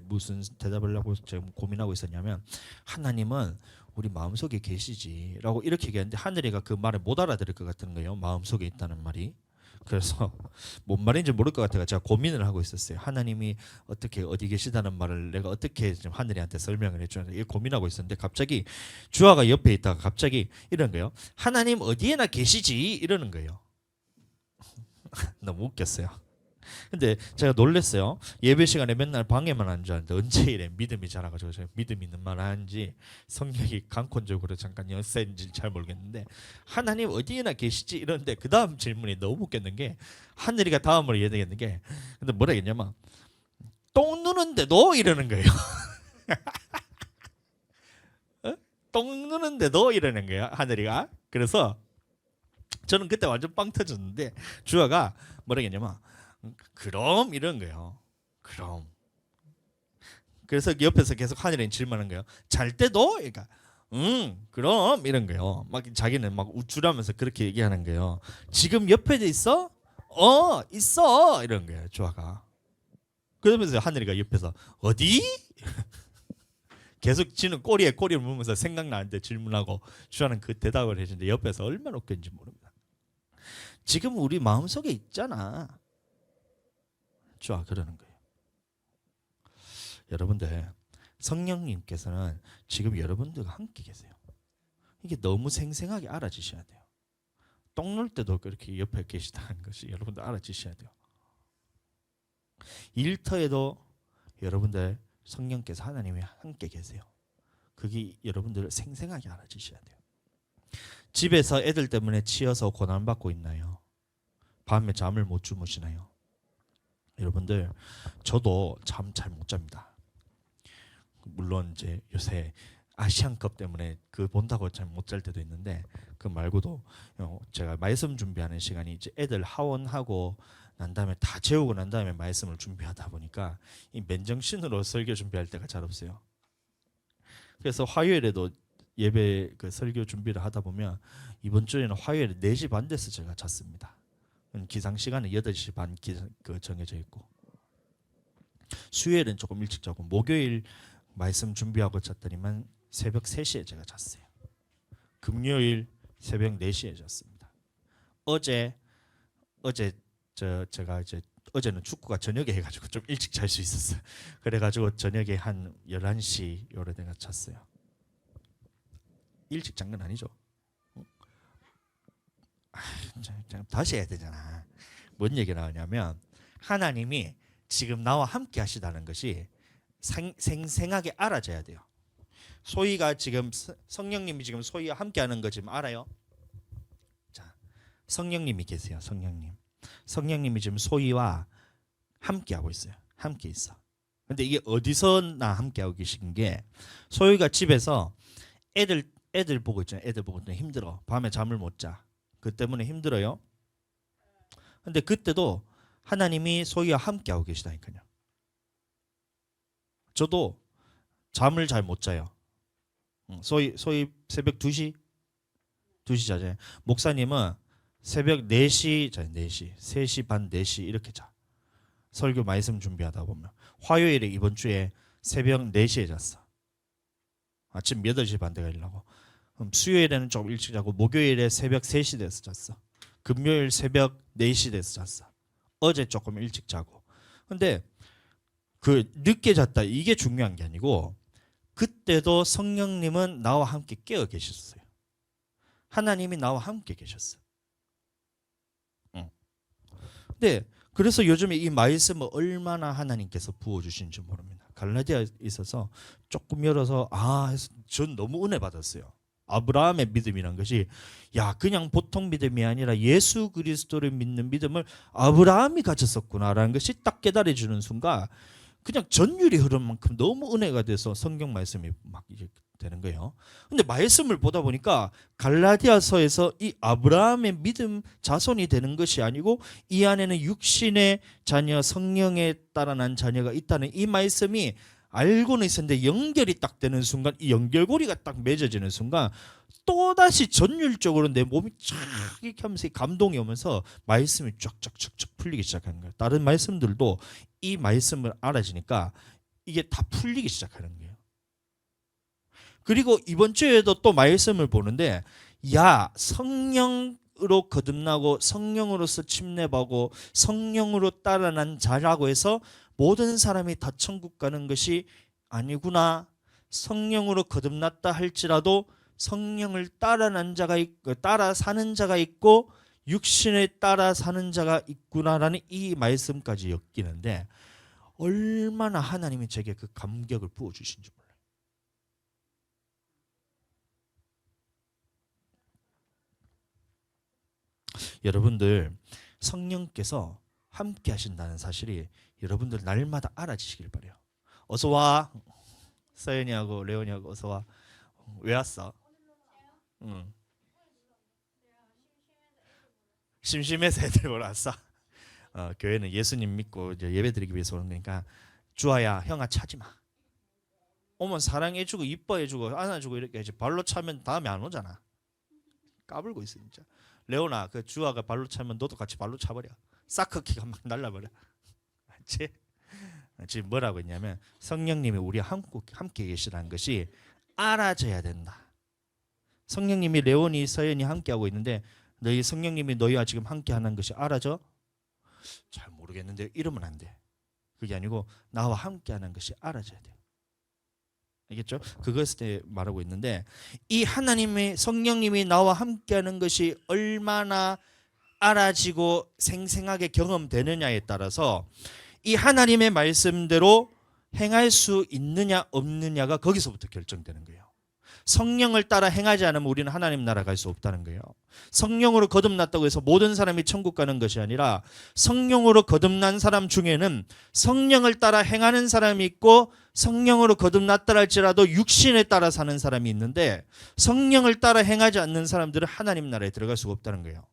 무슨 대답을 하고 제가 고민하고 있었냐면, 하나님은 우리 마음속에 계시지라고 이렇게 얘기했는데, 하늘이가 그 말을 못 알아들을 것 같은 거예요. 마음속에 있다는 말이. 그래서 뭔 말인지 모를 것 같아서 제가 고민을 하고 있었어요. 하나님이 어떻게 어디 계시다는 말을 내가 어떻게 좀 하늘이한테 설명을 해줘야 돼, 고민하고 있었는데, 갑자기 주아가 옆에 있다가 갑자기 이런 거예요. 하나님 어디에나 계시지, 이러는 거예요. 너무 웃겼어요. 근데 제가 놀랐어요. 예배 시간에 맨날 방에만 앉았는데 언제 이래 믿음이 자라가지고 제가 믿음 있는 말을 하는지 성령이 강권적으로 잠깐 연세인지 잘 모르겠는데, 하나님 어디에나 계시지 이러는데, 그 다음 질문이 너무 웃겼는 게, 하늘이가 다음으로 얘기했는 게, 근데 뭐라 했냐면 똥 누는데도 이러는 거예요. 똥 누는데도 이러는 거예요, 하늘이가. 그래서 저는 그때 완전 빵 터졌는데, 주아가 뭐라 했냐면 그럼 이런 거예요. 그럼. 그래서 옆에서 계속 하늘이 질문하는 거예요. 잘 때도? 그러니까 그럼 이런 거예요. 막 자기는 막 우쭐하면서 그렇게 얘기하는 거예요. 지금 옆에 있어? 있어. 이런 거예요, 주아가. 그러면서 하늘이가 옆에서 어디? 계속 지는 꼬리에 꼬리를 물면서 생각나는데 질문하고, 주아는 그 대답을 해주는데 옆에서 얼마나 웃겼는지 모릅니다. 지금 우리 마음속에 있잖아. 주아 그러는 거예요. 여러분들, 성령님께서는 지금 여러분들과 함께 계세요. 이게 너무 생생하게 알아주셔야 돼요. 똥 눌 때도 그렇게 옆에 계시다는 것이 여러분들 알아주셔야 돼요. 일터에도 여러분들 성령께서 하나님이 함께 계세요. 그게 여러분들 생생하게 알아주셔야 돼요. 집에서 애들 때문에 치여서 고난받고 있나요? 밤에 잠을 못 주무시나요? 여러분들, 저도 잠 잘 못 잡니다. 물론 이제 요새 아시안컵 때문에 그 본다고 잘 못 잘 때도 있는데, 그 말고도 제가 말씀 준비하는 시간이 이제 애들 하원하고 난 다음에 다 재우고 난 다음에 말씀을 준비하다 보니까 이 맨정신으로 설교 준비할 때가 잘 없어요. 그래서 화요일에도 예배 그 설교 준비를 하다 보면, 이번 주에는 화요일에 4시 반 돼서 제가 잤습니다. 기상 시간은 8시 반 정해져 있고. 수요일은 조금 일찍 자고 목요일 말씀 준비하고 잤더니만 새벽 3시에 제가 잤어요. 금요일 새벽 4시에 잤습니다. 어제 제가 이제 어제는 축구가 저녁에 해가지고 좀 일찍 잘 수 있었어요. 그래가지고 저녁에 한 11시 요래 내가 잤어요. 일찍 잔 건 아니죠. 다시 해야 되잖아. 뭔 얘기 나오냐면 하나님이 지금 나와 함께 하시다는 것이 생생하게 알아져야 돼요. 소희가 지금 성령님이 지금 소희와 함께 하는 거 지금 알아요? 자, 성령님이 계세요. 성령님이 지금 소희와 함께 하고 있어요. 함께 있어. 근데 이게 어디서나 함께 하고 계신 게 소희가 집에서 애들 보고 있잖아요. 애들 보고 있더니 힘들어. 밤에 잠을 못 자. 그 때문에 힘들어요. 근데 그때도 하나님이 소희와 함께 하고 계시다니까요. 저도 잠을 잘 못 자요. 소희 새벽 2시 자잖아요. 목사님은 새벽 4시 자요. 4시 3시 반 4시 이렇게 자. 설교 말씀 준비하다 보면 화요일에 이번 주에 새벽 4시에 잤어. 아침 8시 반대 가려고. 그럼 수요일에는 좀 일찍 자고 목요일에 새벽 3시 돼서 잤어. 금요일 새벽 4시 돼서 잤어. 어제 조금 일찍 자고. 근데 그 늦게 잤다 이게 중요한 게 아니고 그때도 성령님은 나와 함께 깨어 계셨어요. 하나님이 나와 함께 계셨어. 근데 그래서 요즘에 이 말씀을 얼마나 하나님께서 부어주신지 모릅니다. 갈라디아에 있어서 조금 열어서 전 너무 은혜 받았어요. 아브라함의 믿음이란 것이 그냥 보통 믿음이 아니라 예수 그리스도를 믿는 믿음을 아브라함이 가졌었구나라는 것이 딱 깨달아지는 순간 그냥 전율이 흐른 만큼 너무 은혜가 돼서 성경 말씀이 막 이게 되는 거예요. 근데 말씀을 보다 보니까 갈라디아서에서 이 아브라함의 믿음 자손이 되는 것이 아니고 이 안에는 육신의 자녀 성령에 따라 난 자녀가 있다는 이 말씀이 알고는 있었는데 연결이 딱 되는 순간 이 연결고리가 딱 맺어지는 순간 또다시 전율적으로 내 몸이 쫙 이렇게 하면서 감동이 오면서 말씀이 쫙쫙쫙쫙 풀리기 시작하는 거예요. 다른 말씀들도 이 말씀을 알아지니까 이게 다 풀리기 시작하는 거예요. 그리고 이번 주에도 또 말씀을 보는데 성령으로 거듭나고 성령으로서 침례받고 성령으로 따라난 자라고 해서 모든 사람이 다 천국 가는 것이 아니구나. 성령으로 거듭났다 할지라도 성령을 따라난 자가 있고 따라 사는 자가 있고 육신에 따라 사는 자가 있구나라는 이 말씀까지 엮이는데 얼마나 하나님이 제게 그 감격을 부어주신지 몰라요. 여러분들 성령께서 함께 하신다는 사실이 여러분들 날마다 알아지시길 바래요. 어서 와. 서연이하고 레온이하고 어서 와. 왜 왔어? 응. 심심해서 애들 보러 왔어. 교회는 예수님 믿고 이제 예배드리기 위해서 오는 거니까 주아야 형아 차지 마. 오면 사랑해주고 이뻐해주고 안아주고 이렇게 해야지. 발로 차면 다음에 안 오잖아. 까불고 있어 진짜. 레오나 그 주아가 발로 차면 너도 같이 발로 차버려. 사커키가 막 날라버려. 지금 뭐라고 했냐면 성령님이 우리와 함께 계시다는 것이 알아져야 된다. 성령님이 레온이 서연이 함께하고 있는데 너희 성령님이 너희와 지금 함께하는 것이 알아져? 잘 모르겠는데 이러면 안 돼. 그게 아니고 나와 함께하는 것이 알아져야 돼요. 알겠죠? 그것을 말하고 있는데 이 하나님의 성령님이 나와 함께하는 것이 얼마나 알아지고 생생하게 경험되느냐에 따라서 이 하나님의 말씀대로 행할 수 있느냐 없느냐가 거기서부터 결정되는 거예요. 성령을 따라 행하지 않으면 우리는 하나님 나라 갈 수 없다는 거예요. 성령으로 거듭났다고 해서 모든 사람이 천국 가는 것이 아니라 성령으로 거듭난 사람 중에는 성령을 따라 행하는 사람이 있고 성령으로 거듭났다 할지라도 육신에 따라 사는 사람이 있는데 성령을 따라 행하지 않는 사람들은 하나님 나라에 들어갈 수가 없다는 거예요.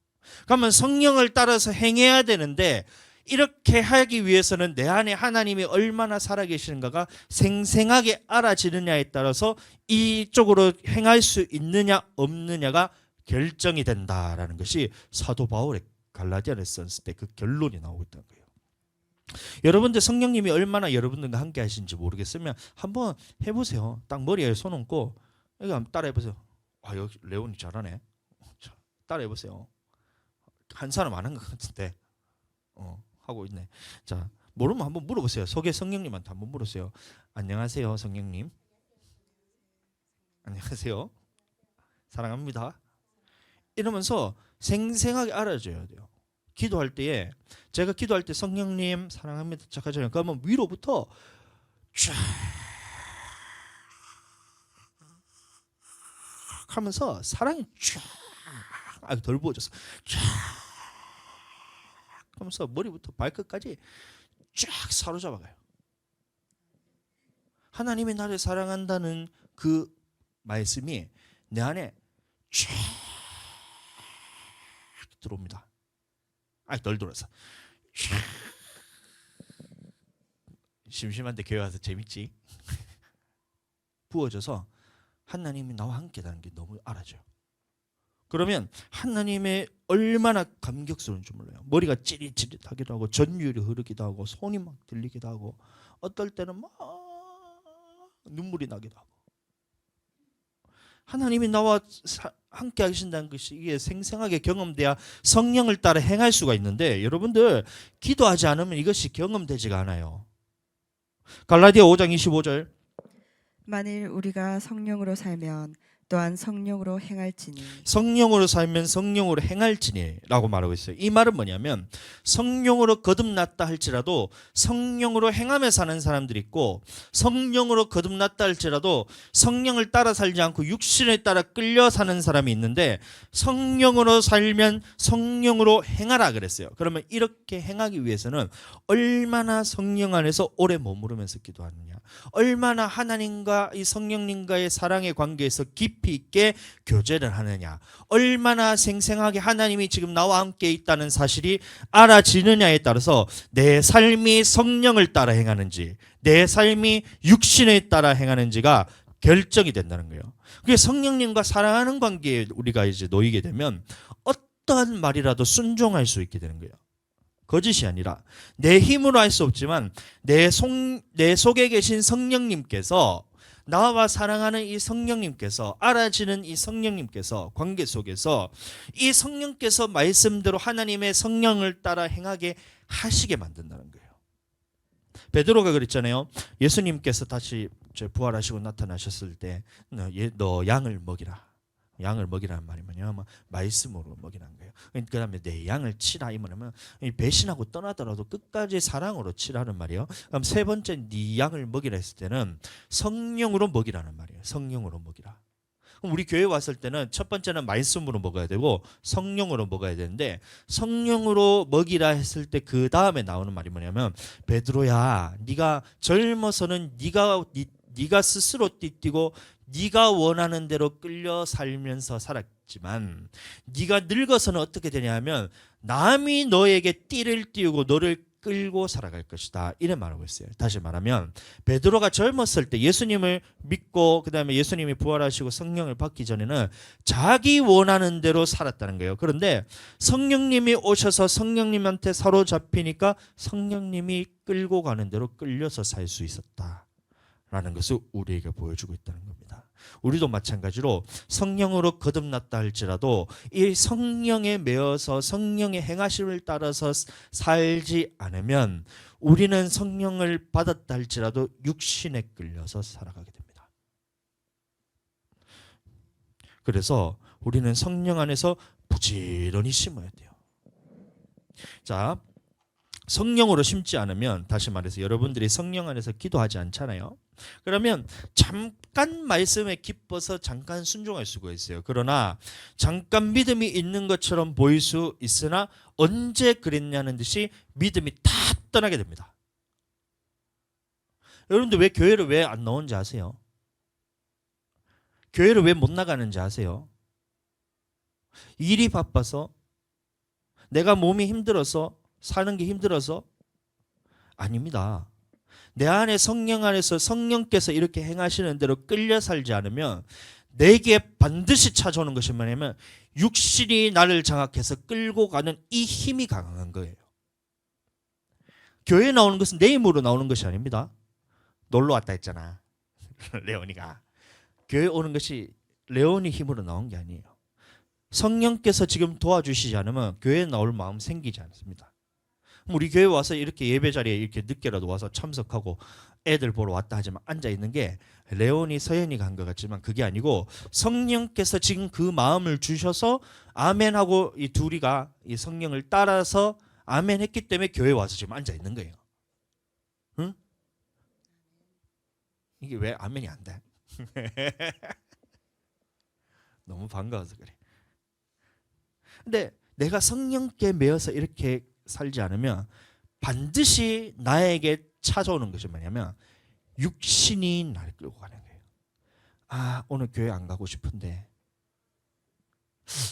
그러면 성령을 따라서 행해야 되는데 이렇게 하기 위해서는 내 안에 하나님이 얼마나 살아계시는가가 생생하게 알아지느냐에 따라서 이쪽으로 행할 수 있느냐 없느냐가 결정이 된다라는 것이 사도 바울의 갈라디아를 썼을 때 그 결론이 나오고 있다는 거예요. 여러분들 성령님이 얼마나 여러분들과 함께 하시는지 모르겠으면 한번 해보세요. 딱 머리에 손 얹고 이거 한번 따라해보세요. 아, 여기 레온이 잘하네. 자, 따라해보세요. 한 사람 안 한 것 같은데 하고 있네. 자, 모르면 한번 물어보세요. 속에 성령님한테 한번 물으세요. 안녕하세요, 성령님. 안녕하세요. 사랑합니다. 이러면서 생생하게 알아줘야 돼요. 기도할 때에 제가 기도할 때 성령님 사랑합니다 쫙 하잖아요. 그러면 위로부터 쫙 하면서 사랑이 쫙 덜 부어져서 쫙 하면서 머리부터 발끝까지 쫙 사로잡아가요. 하나님이 나를 사랑한다는 그 말씀이 내 안에 쫙 들어옵니다. 덜 들어서 심심한데 교회 와서 재밌지? 부어져서 하나님이 나와 함께라는 게 너무 알아져요. 그러면 하나님의 얼마나 감격스러운 줄 몰라요. 머리가 찌릿찌릿하기도 하고 전율이 흐르기도 하고 손이 막 들리기도 하고 어떨 때는 막 눈물이 나기도 하고 하나님이 나와 함께 하신다는 것이 이게 생생하게 경험돼야 성령을 따라 행할 수가 있는데 여러분들 기도하지 않으면 이것이 경험되지가 않아요. 갈라디아 5장 25절 만일 우리가 성령으로 살면 또한 성령으로 행할지니 성령으로 살면 성령으로 행할지니 라고 말하고 있어요. 이 말은 뭐냐면 성령으로 거듭났다 할지라도 성령으로 행하며 사는 사람들이 있고 성령으로 거듭났다 할지라도 성령을 따라 살지 않고 육신에 따라 끌려 사는 사람이 있는데 성령으로 살면 성령으로 행하라 그랬어요. 그러면 이렇게 행하기 위해서는 얼마나 성령 안에서 오래 머무르면서 기도하느냐, 얼마나 하나님과 이 성령님과의 사랑의 관계에서 깊이 있게 교제를 하느냐, 얼마나 생생하게 하나님이 지금 나와 함께 있다는 사실이 알아지느냐에 따라서 내 삶이 성령을 따라 행하는지 내 삶이 육신에 따라 행하는지가 결정이 된다는 거예요. 그게 성령님과 사랑하는 관계에 우리가 이제 놓이게 되면 어떠한 말이라도 순종할 수 있게 되는 거예요. 거짓이 아니라 내 힘으로 할 수 없지만 내 속에 계신 성령님께서 나와 사랑하는 이 성령님께서 알아지는 이 성령님께서 관계 속에서 이 성령께서 말씀대로 하나님의 성령을 따라 행하게 하시게 만든다는 거예요. 베드로가 그랬잖아요. 예수님께서 다시 부활하시고 나타나셨을 때 너 양을 먹이라. 양을 먹이라는 말이 뭐냐면 말씀으로 먹이라는 거예요. 그 다음에 내 양을 치라 이 말하면 배신하고 떠나더라도 끝까지 사랑으로 치라는 말이에요. 그럼 세 번째 네 양을 먹이라 했을 때는 성령으로 먹이라는 말이에요. 성령으로 먹이라. 그럼 우리 교회 왔을 때는 첫 번째는 말씀으로 먹어야 되고 성령으로 먹어야 되는데 성령으로 먹이라 했을 때 그 다음에 나오는 말이 뭐냐면 베드로야 네가 젊어서는 네가 스스로 띠뛰고 네가 원하는 대로 끌려 살면서 살았지만 네가 늙어서는 어떻게 되냐면 남이 너에게 띠를 띄우고 너를 끌고 살아갈 것이다. 이런 말하고 있어요. 다시 말하면 베드로가 젊었을 때 예수님을 믿고 그 다음에 예수님이 부활하시고 성령을 받기 전에는 자기 원하는 대로 살았다는 거예요. 그런데 성령님이 오셔서 성령님한테 사로잡히니까 성령님이 끌고 가는 대로 끌려서 살 수 있었다. 라는 것을 우리에게 보여주고 있다는 겁니다. 우리도 마찬가지로 성령으로 거듭났다 할지라도 이 성령에 매어서 성령의 행하심을 따라서 살지 않으면 우리는 성령을 받았다 할지라도 육신에 끌려서 살아가게 됩니다. 그래서 우리는 성령 안에서 부지런히 심어야 돼요. 자, 성령으로 심지 않으면 다시 말해서 여러분들이 성령 안에서 기도하지 않잖아요. 그러면 잠깐 말씀에 기뻐서 잠깐 순종할 수가 있어요. 그러나 잠깐 믿음이 있는 것처럼 보일 수 있으나 언제 그랬냐는 듯이 믿음이 다 떠나게 됩니다. 여러분들 왜 교회를 왜 안 나오는지 아세요? 교회를 왜 못 나가는지 아세요? 일이 바빠서 내가 몸이 힘들어서 사는 게 힘들어서? 아닙니다. 내 안에 성령 안에서 성령께서 이렇게 행하시는 대로 끌려 살지 않으면 내게 반드시 찾아오는 것이 뭐냐면 육신이 나를 장악해서 끌고 가는 이 힘이 강한 거예요. 교회 나오는 것은 내 힘으로 나오는 것이 아닙니다. 놀러 왔다 했잖아. 레온이가. 교회 오는 것이 레온이 힘으로 나온 게 아니에요. 성령께서 지금 도와주시지 않으면 교회에 나올 마음 생기지 않습니다. 우리 교회 와서 이렇게 예배 자리에 이렇게 늦게라도 와서 참석하고 애들 보러 왔다 하지만 앉아 있는 게 레온이 서연이가 한 것 같지만 그게 아니고 성령께서 지금 그 마음을 주셔서 아멘하고 이 둘이가 이 성령을 따라서 아멘했기 때문에 교회 와서 지금 앉아 있는 거예요. 응? 이게 왜 아멘이 안 돼? 너무 반가워서 그래. 근데 내가 성령께 매여서 이렇게 살지 않으면 반드시 나에게 찾아오는 것이 뭐냐면 육신이 나를 끌고 가는 거예요. 아, 오늘 교회 안 가고 싶은데,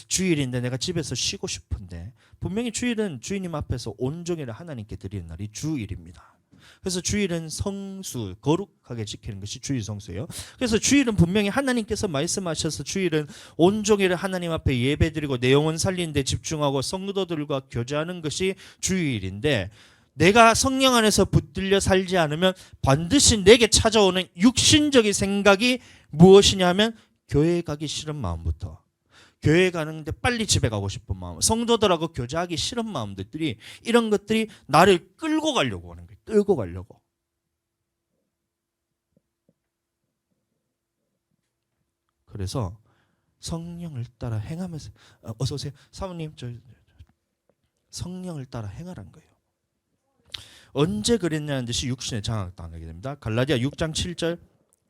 주일인데 내가 집에서 쉬고 싶은데. 분명히 주일은 주님 앞에서 온종일 하나님께 드리는 날이 주일입니다. 그래서 주일은 성수, 거룩하게 지키는 것이 주일 성수예요. 그래서 주일은 분명히 하나님께서 말씀하셔서 주일은 온종일 하나님 앞에 예배드리고 내 영혼 살리는 데 집중하고 성도들과 교제하는 것이 주일인데, 내가 성령 안에서 붙들려 살지 않으면 반드시 내게 찾아오는 육신적인 생각이 무엇이냐 하면 교회 가기 싫은 마음부터, 교회 가는데 빨리 집에 가고 싶은 마음, 성도들하고 교제하기 싫은 마음들이, 이런 것들이 나를 끌고 가려고 하는 거예요. 끌고 가려고. 그래서 성령을 따라 행하면서, 어서 오세요. 사모님, 저 성령을 따라 행하라는 거예요. 언제 그랬냐는 듯이 육신에 장악당하게 됩니다. 갈라디아 6장 7절.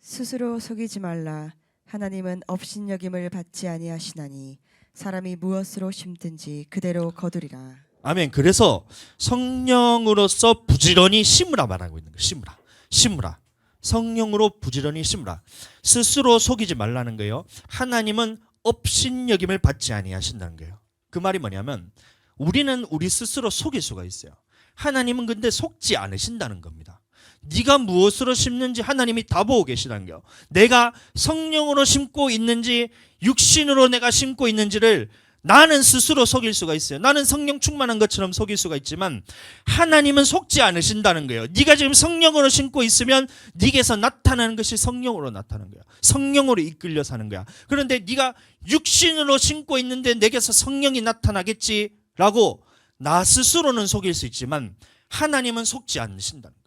스스로 속이지 말라. 하나님은 업신여김을 받지 아니하시나니 사람이 무엇으로 심든지 그대로 거두리라. 아멘. 그래서 성령으로서 부지런히 심으라 말하고 있는 거예요. 심으라. 성령으로 부지런히 심으라. 스스로 속이지 말라는 거예요. 하나님은 업신여김을 받지 아니하신다는 거예요. 그 말이 뭐냐면 우리는 우리 스스로 속일 수가 있어요. 하나님은 근데 속지 않으신다는 겁니다. 네가 무엇으로 심는지 하나님이 다 보고 계시다는 거예요. 내가 성령으로 심고 있는지 육신으로 내가 심고 있는지를 나는 스스로 속일 수가 있어요. 나는 성령 충만한 것처럼 속일 수가 있지만 하나님은 속지 않으신다는 거예요. 네가 지금 성령으로 심고 있으면 네게서 나타나는 것이 성령으로 나타나는 거야. 성령으로 이끌려 사는 거야. 그런데 네가 육신으로 심고 있는데 내게서 성령이 나타나겠지라고 나 스스로는 속일 수 있지만 하나님은 속지 않으신다는 거예요.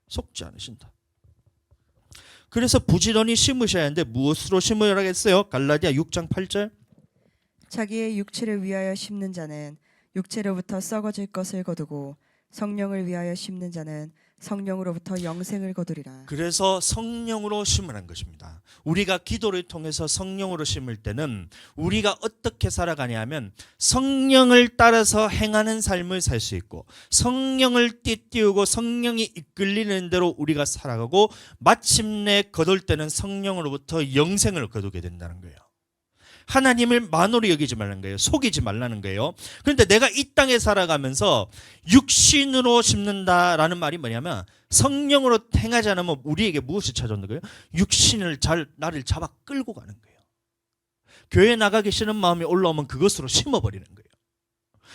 속지 않으신다. 그래서 부지런히 심으셔야 하는데 무엇으로 심으라겠어요? 갈라디아 6장 8절. 자기의 육체를 위하여 심는 자는 육체로부터 썩어질 것을 거두고 성령을 위하여 심는 자는 성령으로부터 영생을 거두리라. 그래서 성령으로 심으라는 것입니다. 우리가 기도를 통해서 성령으로 심을 때는 우리가 어떻게 살아가냐 면 성령을 따라서 행하는 삶을 살 수 있고 성령을 띠띠우고 성령이 이끌리는 대로 우리가 살아가고 마침내 거둘 때는 성령으로부터 영생을 거두게 된다는 거예요. 하나님을 만으로 여기지 말라는 거예요. 속이지 말라는 거예요. 그런데 내가 이 땅에 살아가면서 육신으로 심는다라는 말이 뭐냐면 성령으로 행하지 않으면 우리에게 무엇이 찾아오는 거예요? 육신을 나를 잡아 끌고 가는 거예요. 교회 나가기 싫은 마음이 올라오면 그것으로 심어버리는 거예요.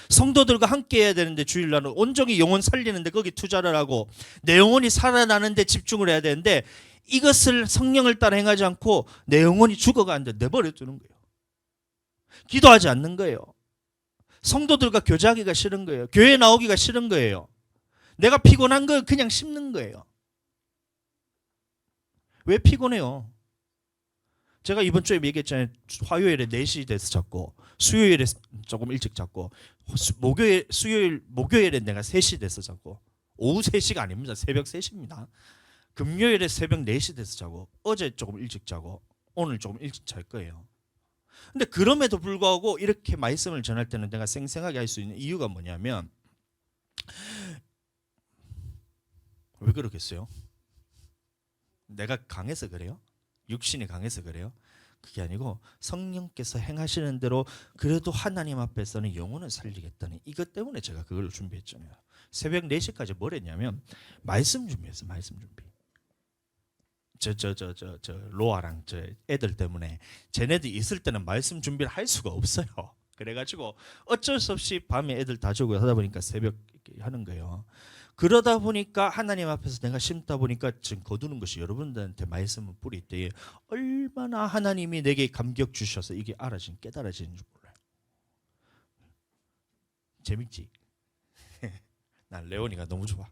성도들과 함께 해야 되는데 주일날은 온전히 영혼 살리는데 거기 투자를 하고 내 영혼이 살아나는데 집중을 해야 되는데 이것을 성령을 따라 행하지 않고 내 영혼이 죽어가는데 내버려 두는 거예요. 기도하지 않는 거예요. 성도들과 교제하기가 싫은 거예요. 교회 나오기가 싫은 거예요. 내가 피곤한 거 그냥 씹는 거예요. 왜 피곤해요? 제가 이번 주에 얘기했잖아요. 화요일에 4시 돼서 잤고 수요일에 조금 일찍 잤고 목요일에 내가 3시 돼서 잤고 오후 3시가 아닙니다. 새벽 3시입니다. 금요일에 새벽 4시 돼서 자고 어제 조금 일찍 자고 오늘 조금 일찍 잘 거예요. 근데 그럼에도 불구하고 이렇게 말씀을 전할 때는 내가 생생하게 할 수 있는 이유가 뭐냐면 왜 그러겠어요? 내가 강해서 그래요? 육신이 강해서 그래요? 그게 아니고 성령께서 행하시는 대로 그래도 하나님 앞에서는 영혼을 살리겠다는 이것 때문에 제가 그걸 준비했잖아요. 새벽 4시까지 뭘 했냐면 말씀 준비했어요. 말씀 준비. 저 로아랑 저 애들 때문에 쟤네들 있을 때는 말씀 준비를 할 수가 없어요. 그래가지고 어쩔 수 없이 밤에 애들 다 자고 하다 보니까 새벽 이렇게 하는 거예요. 그러다 보니까 하나님 앞에서 내가 심다 보니까 지금 거두는 것이 여러분들한테 말씀을 뿌릴 때에 얼마나 하나님이 내게 감격 주셔서 이게 깨달아지는 줄 몰라요. 재밌지? 난 레오니가 너무 좋아.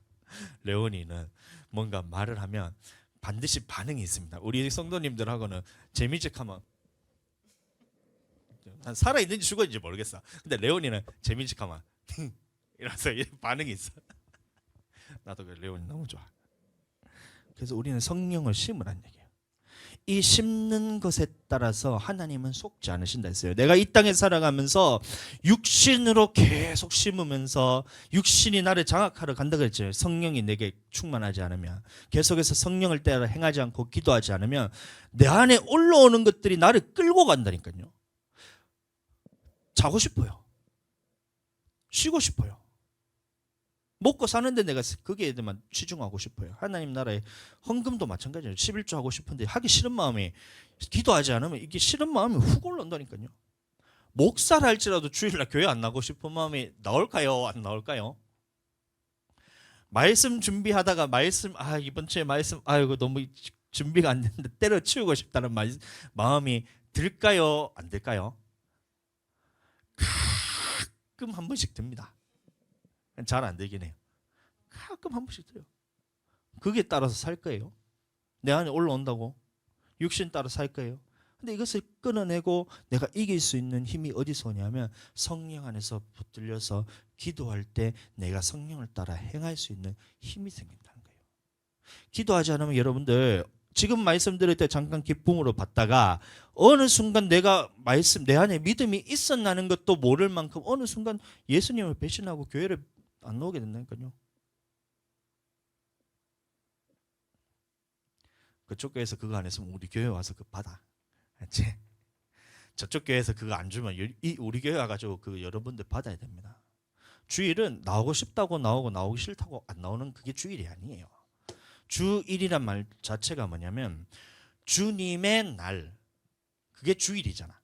레오니는 뭔가 말을 하면 반드시 반응이 있습니다. 우리 성도님들하고는 재미직하면 난 살아있는지 죽었는지 모르겠어. 근데 레오니는 재미직하면 이러면서 반응이 있어. 나도 그 레오니 너무 좋아. 그래서 우리는 성령을 심으란 얘기예요. 이 심는 것에 따라서 하나님은 속지 않으신다 했어요. 내가 이 땅에 살아가면서 육신으로 계속 심으면서 육신이 나를 장악하러 간다 그랬죠. 성령이 내게 충만하지 않으면, 계속해서 성령을 따라 행하지 않고 기도하지 않으면 내 안에 올라오는 것들이 나를 끌고 간다니까요. 자고 싶어요. 쉬고 싶어요. 먹고 사는데 내가 거기에만 치중하고 싶어요. 하나님 나라의 헌금도 마찬가지예요. 11조 하고 싶은데 하기 싫은 마음이, 기도하지 않으면 이게 싫은 마음이 훅 올라온다니까요. 목사를 할지라도 주일날 교회 안 나가고 싶은 마음이 나올까요? 안 나올까요? 말씀 준비하다가 이번 주에 말씀 이거 너무 준비가 안 됐는데 때려치우고 싶다는 마음이 들까요? 안 들까요? 가끔 한 번씩 듭니다. 잘 안 되긴 해요. 가끔 한 번씩 들어요. 거기에 따라서 살 거예요. 내 안에 올라온다고 육신 따라 살 거예요. 근데 이것을 끊어내고 내가 이길 수 있는 힘이 어디서 오냐면 성령 안에서 붙들려서 기도할 때 내가 성령을 따라 행할 수 있는 힘이 생긴다는 거예요. 기도하지 않으면 여러분들 지금 말씀드릴 때 잠깐 기쁨으로 받다가 어느 순간 내 안에 믿음이 있었나는 것도 모를 만큼 어느 순간 예수님을 배신하고 교회를 안 나오게 된다니까요. 그쪽 교회에서 그거 안 했으면 우리 교회 와서 그거 받아. 알지? 저쪽 교회에서 그거 안 주면 우리 교회 와가지고 그 여러분들 받아야 됩니다. 주일은 나오고 싶다고 나오고 나오기 싫다고 안 나오는 그게 주일이 아니에요. 주일이란 말 자체가 뭐냐면 주님의 날, 그게 주일이잖아.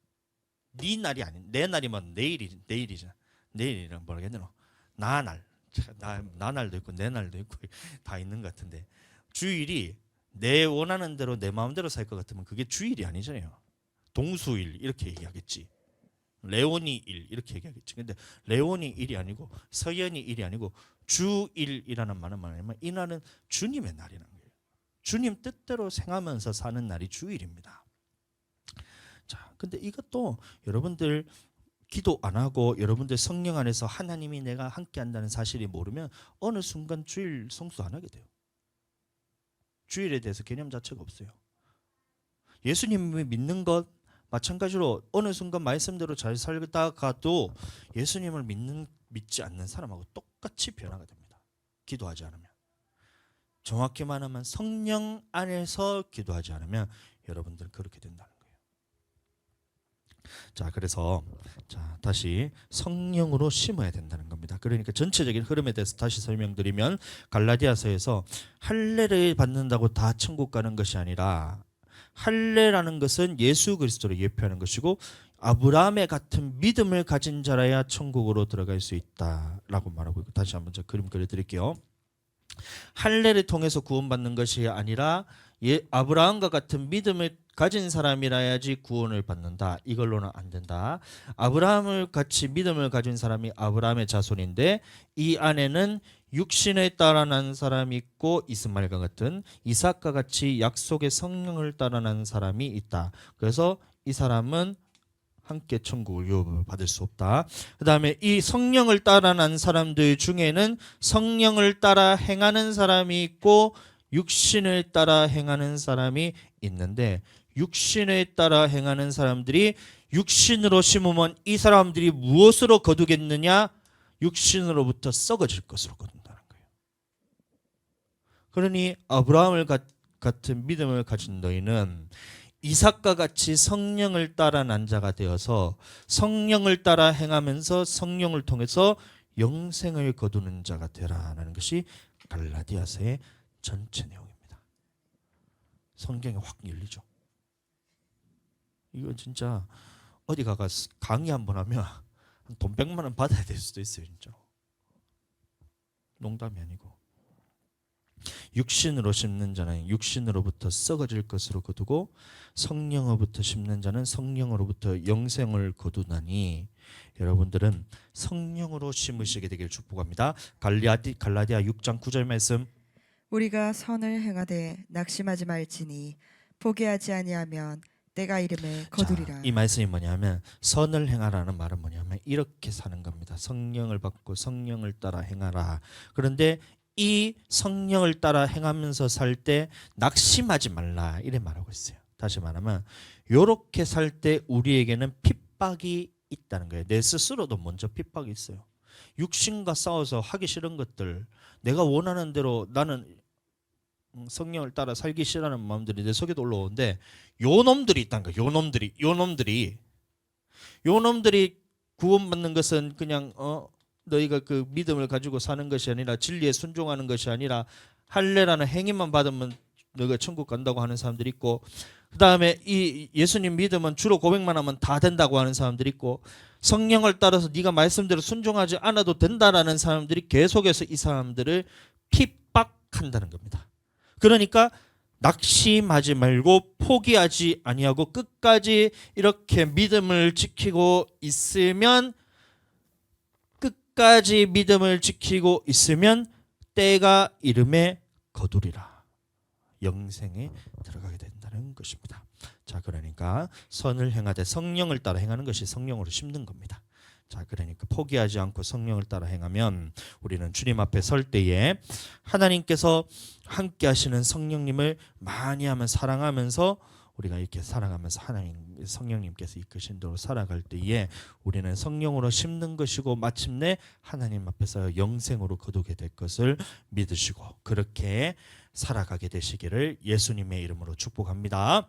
네 날이 아닌, 내 날이면 내일이잖아. 내일이란 뭐라겠노? 나날도 있고 내 날도 있고 다 있는 것 같은데, 주일이 내 원하는 대로 내 마음대로 살 것 같으면 그게 주일이 아니잖아요. 동수일 이렇게 얘기하겠지. 레오니 일 이렇게 얘기하겠지. 근데 레오니 일이 아니고 서연이 일이 아니고 주일이라는 말은 뭐냐면 이 날은 주님의 날이라는 거예요. 주님 뜻대로 생하면서 사는 날이 주일입니다. 자, 근데 이것도 여러분들 기도 안 하고 여러분들 성령 안에서 하나님이 내가 함께 한다는 사실이 모르면 어느 순간 주일 성수 안 하게 돼요. 주일에 대해서 개념 자체가 없어요. 예수님을 믿는 것 마찬가지로 어느 순간 말씀대로 잘 살다가도 예수님을 믿지 않는 사람하고 똑같이 변화가 됩니다. 기도하지 않으면. 정확히 말하면 성령 안에서 기도하지 않으면 여러분들은 그렇게 된다는 거예요. 자, 그래서 다시 성령으로 심어야 된다는 겁니다. 그러니까 전체적인 흐름에 대해서 다시 설명드리면 갈라디아서에서 할례를 받는다고 다 천국 가는 것이 아니라 할례라는 것은 예수 그리스도를 예표하는 것이고 아브라함의 같은 믿음을 가진 자라야 천국으로 들어갈 수 있다라고 말하고 있고, 다시 한번 저 그림 그려드릴게요. 할례를 통해서 구원받는 것이 아니라 아브라함과 같은 믿음을 가진 사람이라야지 구원을 받는다. 이걸로는 안 된다. 아브라함을 같이 믿음을 가진 사람이 아브라함의 자손인데 이 안에는 육신에 따라 난 사람이 있고 이스마엘과 같은 이삭과 같이 약속의 성령을 따라 난 사람이 있다. 그래서 이 사람은 함께 천국을 유업을 받을 수 없다. 그 다음에 이 성령을 따라 난 사람들 중에는 성령을 따라 행하는 사람이 있고 육신을 따라 행하는 사람이 있는데, 육신을 따라 행하는 사람들이 육신으로 심으면 이 사람들이 무엇으로 거두겠느냐? 육신으로부터 썩어질 것으로 거둔다는 거예요. 그러니 아브라함을 같은 믿음을 가진 너희는 이삭과 같이 성령을 따라 난 자가 되어서 성령을 따라 행하면서 성령을 통해서 영생을 거두는 자가 되라라는 것이 갈라디아서의 전체 내용입니다. 성경이 확 열리죠. 이건 진짜 어디 가가 강의 한번 하면 돈 100만 원 받아야 될 수도 있어요, 진짜. 농담이 아니고. 육신으로 심는 자는 육신으로부터 썩어질 것으로 거두고 성령으로부터 심는 자는 성령으로부터 영생을 거두나니 여러분들은 성령으로 심으시게 되길 축복합니다. 갈라디아 6장 9절 말씀. 우리가 선을 행하되 낙심하지 말지니 포기하지 아니하면 때가 이름에 거두리라. 자, 이 말씀이 뭐냐면 선을 행하라는 말은 뭐냐면 이렇게 사는 겁니다. 성령을 받고 성령을 따라 행하라. 그런데 이 성령을 따라 행하면서 살 때 낙심하지 말라 이래 말하고 있어요. 다시 말하면 요렇게 살 때 우리에게는 핍박이 있다는 거예요. 내 스스로도 먼저 핍박이 있어요. 육신과 싸워서 하기 싫은 것들, 내가 원하는 대로 나는 성령을 따라 살기 싫어하는 마음들이 내 속에도 올라오는데 요 놈들이 있다는 거예요. 요 놈들이 구원받는 것은 그냥 너희가 그 믿음을 가지고 사는 것이 아니라 진리에 순종하는 것이 아니라 할례라는 행위만 받으면 너희가 천국 간다고 하는 사람들이 있고, 그 다음에 이 예수님 믿으면 주로 고백만 하면 다 된다고 하는 사람들이 있고, 성령을 따라서 네가 말씀대로 순종하지 않아도 된다라는 사람들이 계속해서 이 사람들을 핍박한다는 겁니다. 그러니까 낙심하지 말고 포기하지 아니하고 끝까지 이렇게 믿음을 지키고 있으면 때가 이름에 거두리라. 영생에 들어가게 된다는 것입니다. 자, 그러니까 선을 행하되 성령을 따라 행하는 것이 성령으로 심는 겁니다. 자, 그러니까 포기하지 않고 성령을 따라 행하면 우리는 주님 앞에 설 때에 하나님께서 함께 하시는 성령님을 많이 하면 사랑하면서 우리가 이렇게 살아가면서 하나님 성령님께서 이끄신 대로 살아갈 때에 우리는 성령으로 심는 것이고 마침내 하나님 앞에서 영생으로 거두게 될 것을 믿으시고 그렇게 살아가게 되시기를 예수님의 이름으로 축복합니다.